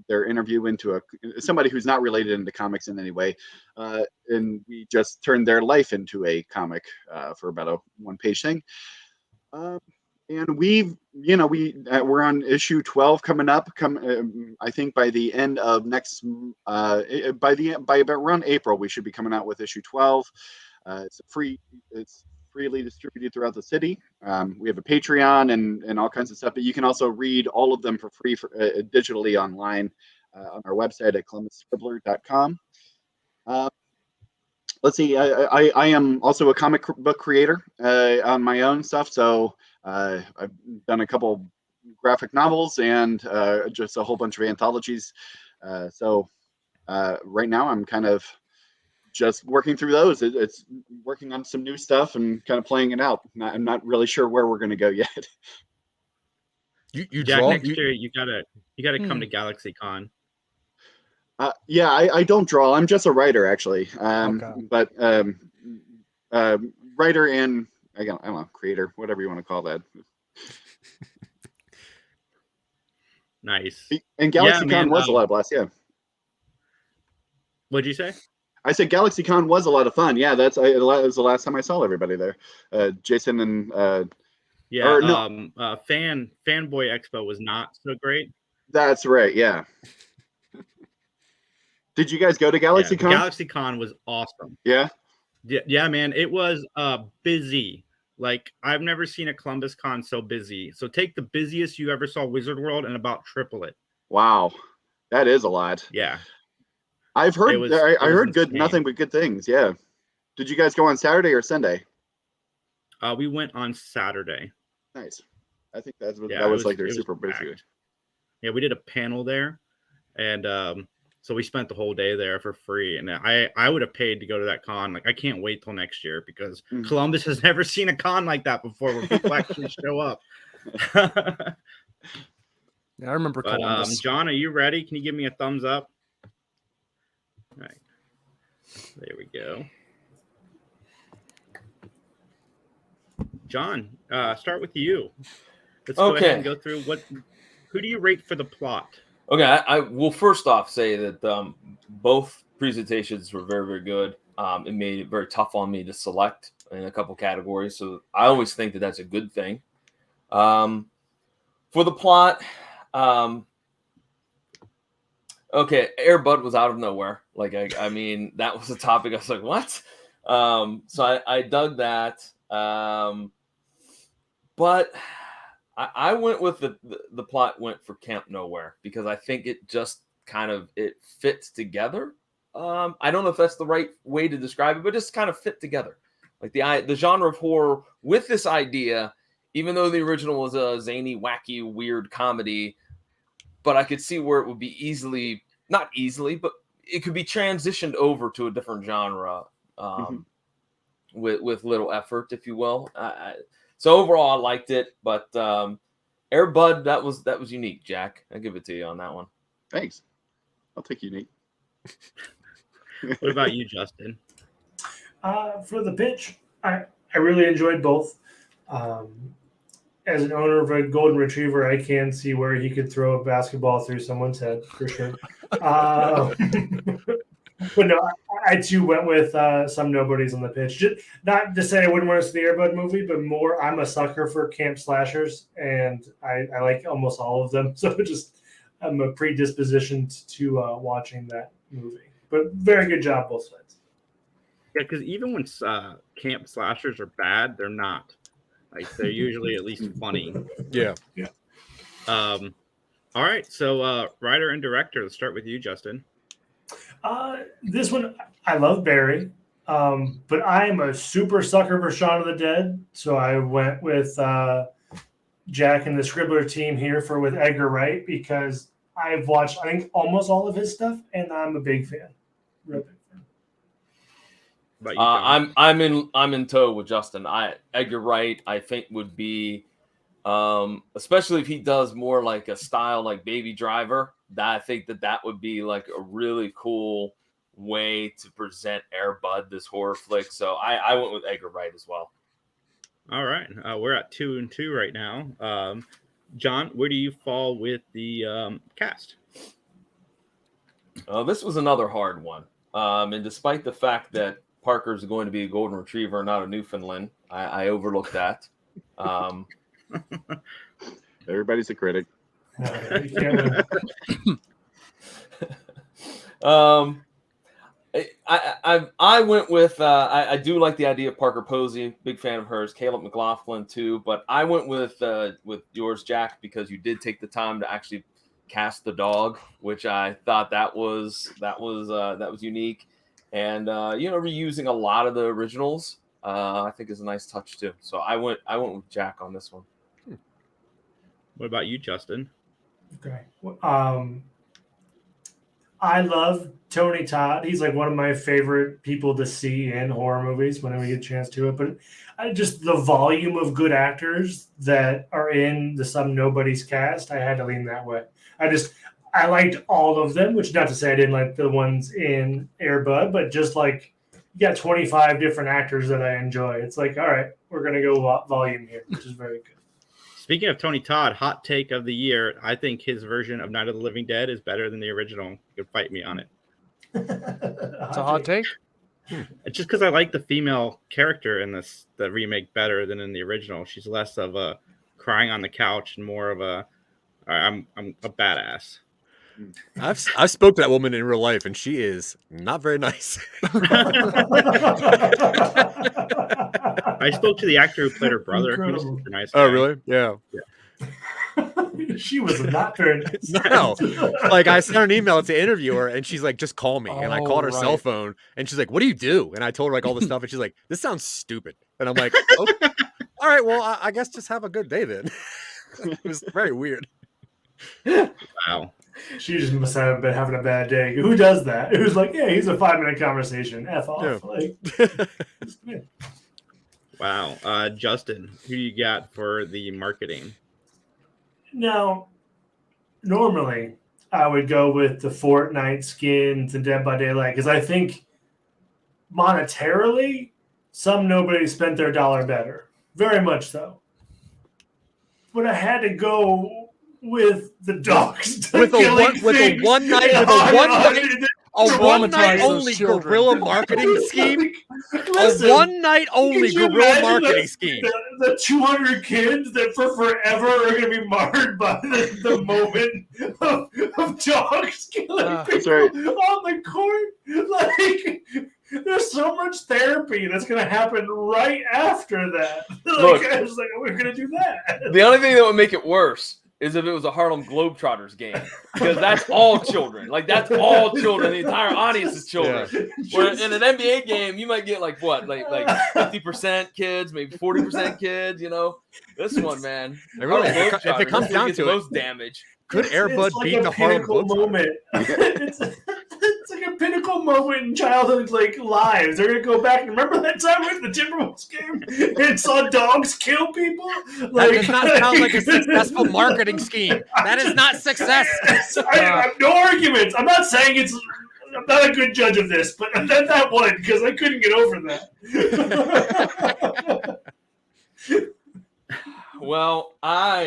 interview into somebody who's not related into comics in any way, and we just turn their life into a comic for about a 1-page thing. And we're on issue 12 coming up. I think by the end of next by about around April we should be coming out with issue 12. It's freely distributed throughout the city. We have a Patreon and all kinds of stuff, but you can also read all of them for free digitally online on our website at columbusscribbler.com. Let's see, I am also a comic book creator on my own stuff. So I've done a couple graphic novels and just a whole bunch of anthologies. So right now I'm kind of just working through those. It's working on some new stuff and kind of playing it out. I'm not really sure where we're going to go yet. You Jack, next year you gotta come to GalaxyCon. I don't draw. I'm just a writer, actually. But writer and I don't know, creator, whatever you want to call that. Nice. And GalaxyCon was a lot of blast. Yeah. What'd you say? I said GalaxyCon was a lot of fun. Yeah, it was the last time I saw everybody there. Jason and Fanboy Expo was not so great. That's right. Yeah. Did you guys go to GalaxyCon? GalaxyCon was awesome. Yeah. Yeah, man. It was busy. Like, I've never seen a Columbus Con so busy. So take the busiest you ever saw Wizard World and about triple it. Wow, that is a lot. Yeah. I've heard. I It was heard good, insane. nothing but good things. Yeah. Did you guys go on Saturday or Sunday? We went on Saturday. Nice. I think that Yeah, was like their it was super busy. packed. Yeah, we did a panel there, and so we spent the whole day there for free. And I would have paid to go to that con. Like, I can't wait till next year because Columbus has never seen a con like that before, where people actually show up. Yeah, I remember But, Columbus. John, are you ready? Can you give me a thumbs up? All right, there we go. John, start with you. Let's go ahead and go through who do you rate for the plot? Okay, I will first off say that both presentations were very, very good. It made it very tough on me to select in a couple categories, so I always think that that's a good thing. For the plot, okay, Air Bud was out of nowhere. Like, I mean, that was a topic. I was like, what? So I dug that. But I went with the plot went for Camp Nowhere because I think it just kind of it fits together. I don't know if that's the right way to describe it, but just kind of fit together. Like the genre of horror with this idea, even though the original was a zany, wacky, weird comedy, but I could see where it would be not easily, but it could be transitioned over to a different genre with little effort, if you will. So overall, I liked it, but Air Bud, that was unique, Jack. I'll give it to you on that one. Thanks. I'll take unique. What about you, Justin? For the pitch, I really enjoyed both. As an owner of a golden retriever, I can see where he could throw a basketball through someone's head for sure. But no, I too went with Some Nobodies on the pitch. Just, not to say I wouldn't want to see the Air Bud movie, but more I'm a sucker for camp slashers, and I like almost all of them. So I'm a predispositioned to watching that movie. But very good job, both sides. Yeah, because even when camp slashers are bad, they're not. Like, they're usually at least funny. Yeah. All right. So, writer and director. Let's start with you, Justin. This one, I love Barry, but I am a super sucker for Shaun of the Dead. So I went with Jack and the Scribbler team here with Edgar Wright because I've watched, I think, almost all of his stuff, and I'm a big fan. Real big fan. I'm in tow with Justin. Edgar Wright, I think, would be, especially if he does more like a style like Baby Driver. I think that would be like a really cool way to present Air Bud, this horror flick. So I went with Edgar Wright as well. All right, we're at 2-2 right now. John, where do you fall with the cast? This was another hard one, and despite the fact that Parker's going to be a golden retriever, not a Newfoundland, I overlooked that. Everybody's a critic. I went with I do like the idea of Parker Posey, big fan of hers. Caleb McLaughlin too, but I went with yours, Jack, because you did take the time to actually cast the dog, which I thought that was unique, and reusing a lot of the originals I think is a nice touch too. So I went with Jack on this one. What about you, Justin? Okay. I love Tony Todd. He's like one of my favorite people to see in horror movies whenever we get a chance to it. But just the volume of good actors that are in the Some Nobodies cast, I had to lean that way. I liked all of them, which not to say I didn't like the ones in Air Bud, but just like you got 25 different actors that I enjoy. It's like, all right, we're going to go volume here, which is very good. Speaking of Tony Todd, hot take of the year, I think his version of Night of the Living Dead is better than the original. You could fight me on it. It's a hot take. It's just because I like the female character in the remake better than in the original. She's less of a crying on the couch and more of I'm a badass. I've spoke to that woman in real life, and she is not very nice. I spoke to the actor who played her brother. He was Incredible. super nice guy. Oh, really? Yeah. She was not very nice. No, like I sent her an email to interview her, and she's like, "Just call me." And I Oh, called her cell right. phone, and she's like, "What do you do?" And I told her like all this stuff, and she's like, "This sounds stupid." And I'm like, "Okay. All right, well, I guess just have a good day then." It was very weird. Wow. She just must have been having a bad day. Who does that? Who's like, yeah, he's a 5-minute conversation. F off. Yeah. Like, yeah. Wow. Justin, who you got for the marketing? Now, normally I would go with the Fortnite skins and Dead by Daylight because I think monetarily, Some Nobodies spent their dollar better. Very much so. But I had to go with the dogs. With a one night Traumatize those only children. guerrilla marketing scheme. Listen, A one night only could you guerrilla imagine marketing scheme. The 200 kids that for forever are going to be marred by the moment of dogs killing people sorry. on the court. Like, there's so much therapy that's going to happen right after that. Look. I was like, we're going to do that. The only thing that would make it worse is if it was a Harlem Globetrotters game, because that's all children. Like, that's all children. The entire audience is children. Where in an NBA game, you might get like 50% kids, maybe 40% kids. You know, this one, man. Really, Harlem if it comes Globetrotters, down gets to the it, most damage. could Air Bud like beat a the Harlem pinnacle Globetrotters? moment. It's like a pinnacle moment in childhood like lives. They're gonna go back and remember that time with the Timberwolves game and saw dogs kill people. That does not sound like a successful marketing scheme. That is not success. I have no arguments. I'm not saying it's. I'm not a good judge of this, but that one because I couldn't get over that. Well,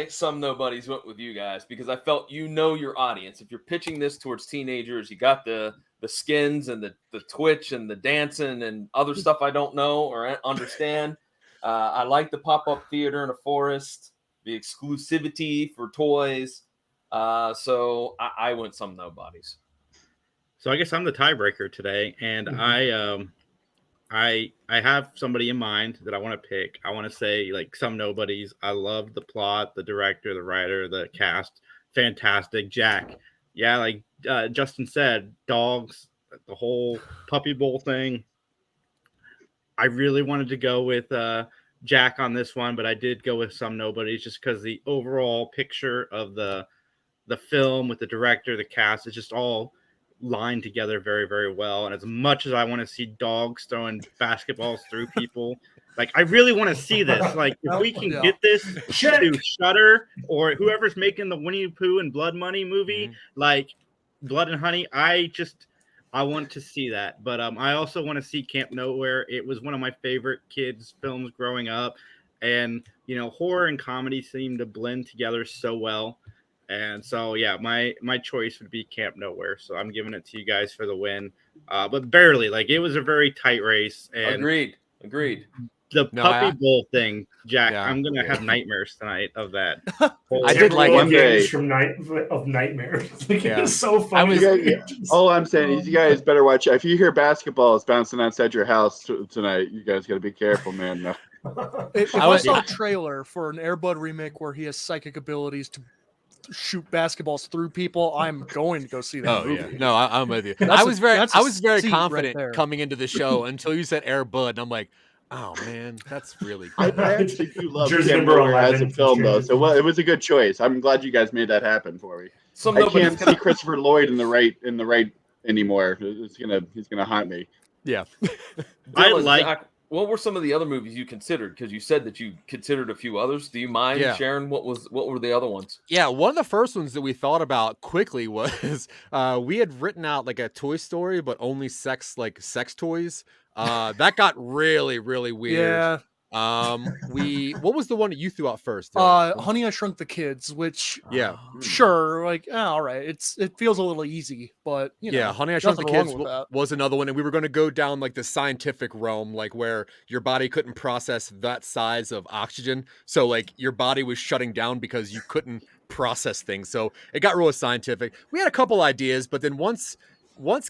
Some Nobodies went with you guys because I felt your audience. If you're pitching this towards teenagers, you got the skins and the Twitch and the dancing and other stuff I don't know or understand. I like the pop-up theater in a forest, the exclusivity for toys. So I went Some Nobodies. So I guess I'm the tiebreaker today, and I have somebody in mind that I want to pick. I want to say like Some Nobodies. I love the plot, the director, the writer, the cast. Fantastic. Jack. Yeah, like Justin said, dogs, the whole puppy bowl thing. I really wanted to go with Jack on this one, but I did go with Some Nobodies just because the overall picture of the film with the director, the cast is just all lined together very, very well. And as much as I want to see dogs throwing basketballs through people, like I really want to see this. Like if we can get this to Shudder or whoever's making the Winnie Pooh and Blood Money movie, like Blood and Honey, I want to see that. But I also want to see Camp Nowhere. It was one of my favorite kids films growing up, and you know, horror and comedy seem to blend together so well. And so, yeah, my choice would be Camp Nowhere. So I'm giving it to you guys for the win, but barely. Like it was a very tight race. And Agreed. The puppy bowl thing, Jack. Yeah, I'm gonna have nightmares tonight of that. I did like one day from nightmares. Like, it was so funny. All I'm saying is, you guys better watch. If you hear basketballs bouncing outside your house tonight, you guys got to be careful, man. If I saw a trailer for an Air Bud remake where he has psychic abilities to shoot basketballs through people, I'm going to go see that movie. Yeah. No, I'm with you. I was very confident coming into the show until you said Air Bud, and I'm like, oh man, that's really good. I actually do love Camp Nowhere as a film, though. So it was a good choice. I'm glad you guys made that happen for me. I can't see Christopher Lloyd in the right anymore. He's gonna haunt me. Yeah. Zach, what were some of the other movies you considered? Because you said that you considered a few others. Do you mind sharing what were the other ones? Yeah, one of the first ones that we thought about quickly was we had written out like a Toy Story, but only sex toys. That got really, really weird. Yeah. What was the one that you threw out first? Honey, I Shrunk the Kids, which sure, like all right, it feels a little easy, but you know, Honey, I Shrunk the Kids was another one, and we were going to go down like the scientific realm, like where your body couldn't process that size of oxygen, so like your body was shutting down because you couldn't process things. So it got real scientific. We had a couple ideas, but then once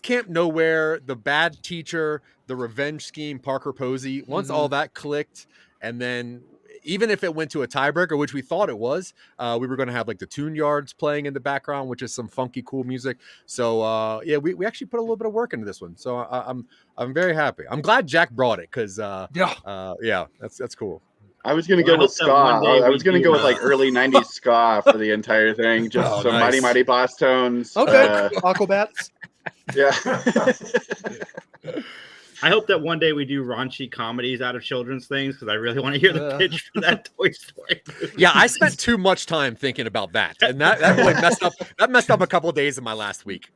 Camp Nowhere, the bad teacher, the revenge scheme, Parker Posey, once all that clicked, and then even if it went to a tiebreaker, which we thought it was, we were going to have like the Tune Yards playing in the background, which is some funky, cool music. So yeah, we actually put a little bit of work into this one. So I'm very happy. I'm glad Jack brought it because yeah, that's cool. I was gonna go with ska. I was gonna go with like early '90s ska for the entire thing. Just some nice. Mighty Boss tones. Okay, Aquabats. Yeah. I hope that one day we do raunchy comedies out of children's things because I really want to hear the pitch for that Toy Story movie. Yeah, I spent too much time thinking about that, and that really messed up a couple of days of my last week.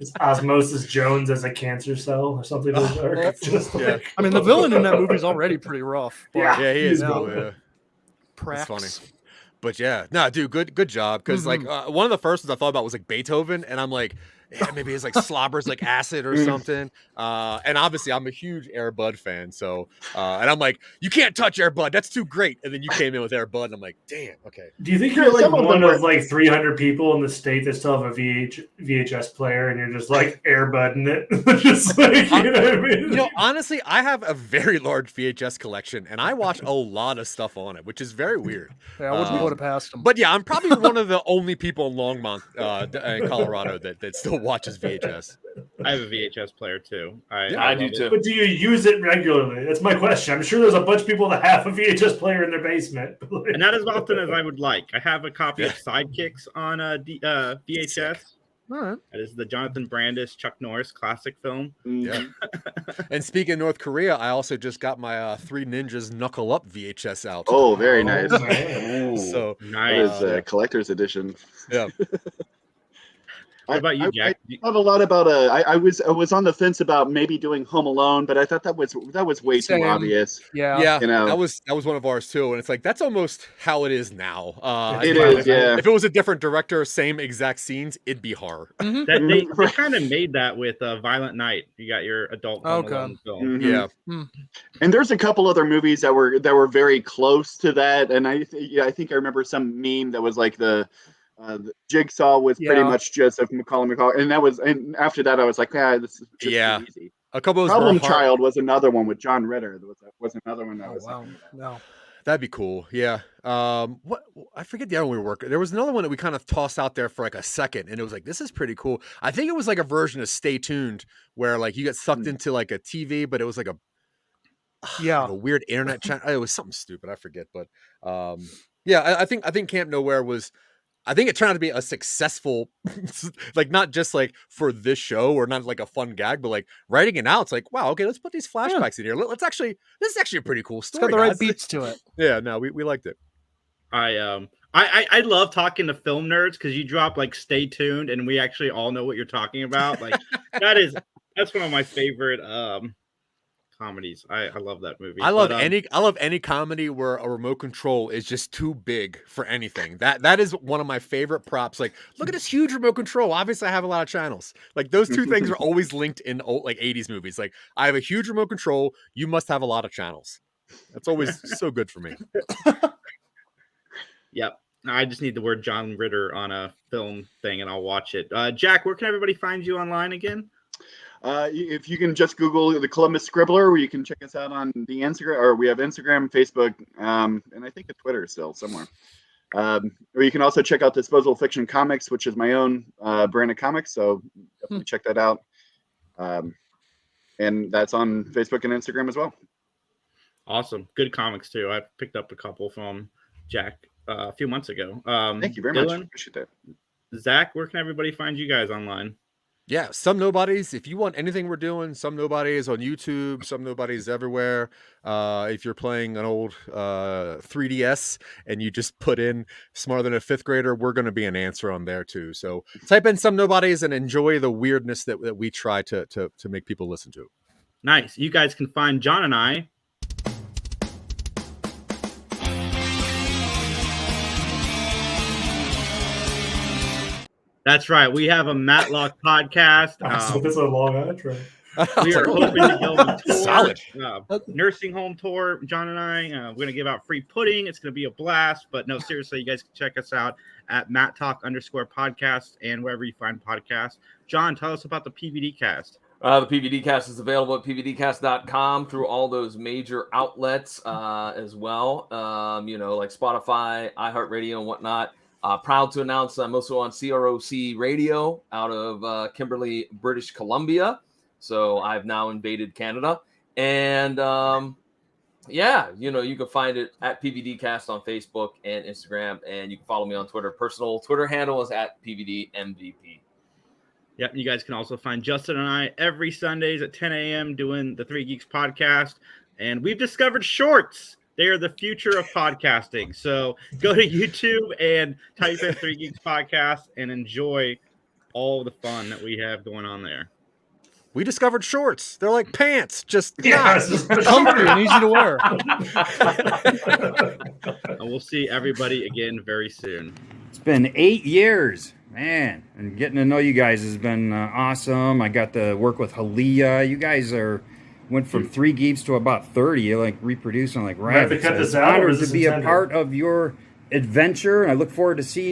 Is Osmosis Jones as a cancer cell or something like that? Just like, I mean, the villain in that movie is already pretty rough. Yeah, he is cool. Yeah. Prax. It's funny. But yeah, no, dude, good job. Because like one of the first ones I thought about was like Beethoven, and I'm like, yeah, maybe it's like slobbers like acid or something. And obviously I'm a huge Air Bud fan, so and I'm like, you can't touch Air Bud, that's too great. And then you came in with Air Bud, and I'm like, damn, okay. do you think you're like one of like 300 people in the state that still have a VHS player, and you're just like Air Budding it? Just like, you know what I mean? You know, honestly, I have a very large VHS collection, and I watch a lot of stuff on it, which is very weird. Yeah, I wouldn't put it past them. But yeah, I'm probably one of the only people in Longmont, in Colorado, that still watches VHS. I have a VHS player too. I do too. But do you use it regularly? That's my question. I'm sure there's a bunch of people that have a VHS player in their basement. And not as often as I would like. I have a copy of Sidekicks on VHS. All right. That is the Jonathan Brandis, Chuck Norris classic film. Yeah. And speaking of North Korea, I also just got my Three Ninjas Knuckle Up VHS out. Oh, very nice. So nice. That is a collector's edition. Yeah. What about you, Jack? I thought a lot about I was on the fence about maybe doing Home Alone, but I thought that was way too obvious. Yeah, you know, that was one of ours too, and it's like that's almost how it is now. It is, yeah. If it was a different director, same exact scenes, it'd be horror. They kind of made that with Violent Night. You got your adult Home Alone film. Yeah. And there's a couple other movies that were very close to that, and I think I remember some meme that was like the Jigsaw was pretty much just of Macaulay, and after that I was like, this is just too easy. A couple of Problem Child was another one with John Ritter. Was another one that was no. That'd be cool. Yeah. What I forget the other one we were working. There was another one that we kind of tossed out there for like a second, and it was like, this is pretty cool. I think it was like a version of Stay Tuned where like you get sucked into like a TV, but it was like a weird internet channel. It was something stupid. I forget, but yeah, I think Camp Nowhere was. I think it turned out to be a successful, like not just like for this show or not like a fun gag, but like writing it out. It's like, wow, okay, let's put these flashbacks in here. This is actually a pretty cool story. It's got the right beats to it. Yeah, no, we liked it. I love talking to film nerds because you drop like Stay Tuned and we actually all know what you're talking about. Like that's one of my favorite comedies. I love that movie. I love any comedy where a remote control is just too big for anything. That is one of my favorite props. Like, look at this huge remote control. Obviously, I have a lot of channels. Like those two things are always linked in old, like 80s movies. Like, I have a huge remote control. You must have a lot of channels. That's always so good for me. Yep. I just need the word John Ritter on a film thing and I'll watch it. Jack, where can everybody find you online again? If you can just Google the Columbus Scribbler, where you can check us out on the Instagram, or we have Instagram, Facebook, and I think a Twitter still somewhere. Or you can also check out Disposable Fiction Comics, which is my own brand of comics. So definitely check that out. And that's on Facebook and Instagram as well. Awesome. Good comics too. I picked up a couple from Jack a few months ago. Thank you very much. Appreciate that. Zach, where can everybody find you guys online? Yeah, Some Nobodies. If you want anything we're doing, Some Nobodies on YouTube, Some Nobodies everywhere. If you're playing an old 3DS and you just put in Smarter Than a Fifth Grader, we're going to be an answer on there too. So type in Some Nobodies and enjoy the weirdness that we try to make people listen to. Nice. You guys can find John and I. That's right. We have a Matlock podcast. So this is a long intro. We are hoping to go on tour, Solid. nursing home tour. John and I, we're going to give out free pudding. It's going to be a blast. But no, seriously, you guys can check us out at MattTalk_podcast and wherever you find podcasts. John, tell us about the PVD cast. The PVD cast is available at pvdcast.com through all those major outlets as well, like Spotify, iHeartRadio, and whatnot. Proud to announce I'm also on CROC Radio out of Kimberley, British Columbia. So I've now invaded Canada. And you can find it at PVDcast on Facebook and Instagram. And you can follow me on Twitter. Personal Twitter handle is at PVDMVP. Yep, you guys can also find Justin and I every Sundays at 10 a.m. doing the Three Geeks podcast. And we've discovered shorts. They are the future of podcasting. So go to YouTube and type in Three Geeks podcast and enjoy all the fun that we have going on there. We discovered shorts. They're like pants, just comfy and easy to wear. And we'll see everybody again very soon. It's been 8 years. Man, and getting to know you guys has been awesome. I got to work with Halia. You guys went from 3 geeks to about 30, like reproducing like rabbits. Cut this It's out, honored to be a part of your adventure. I look forward to seeing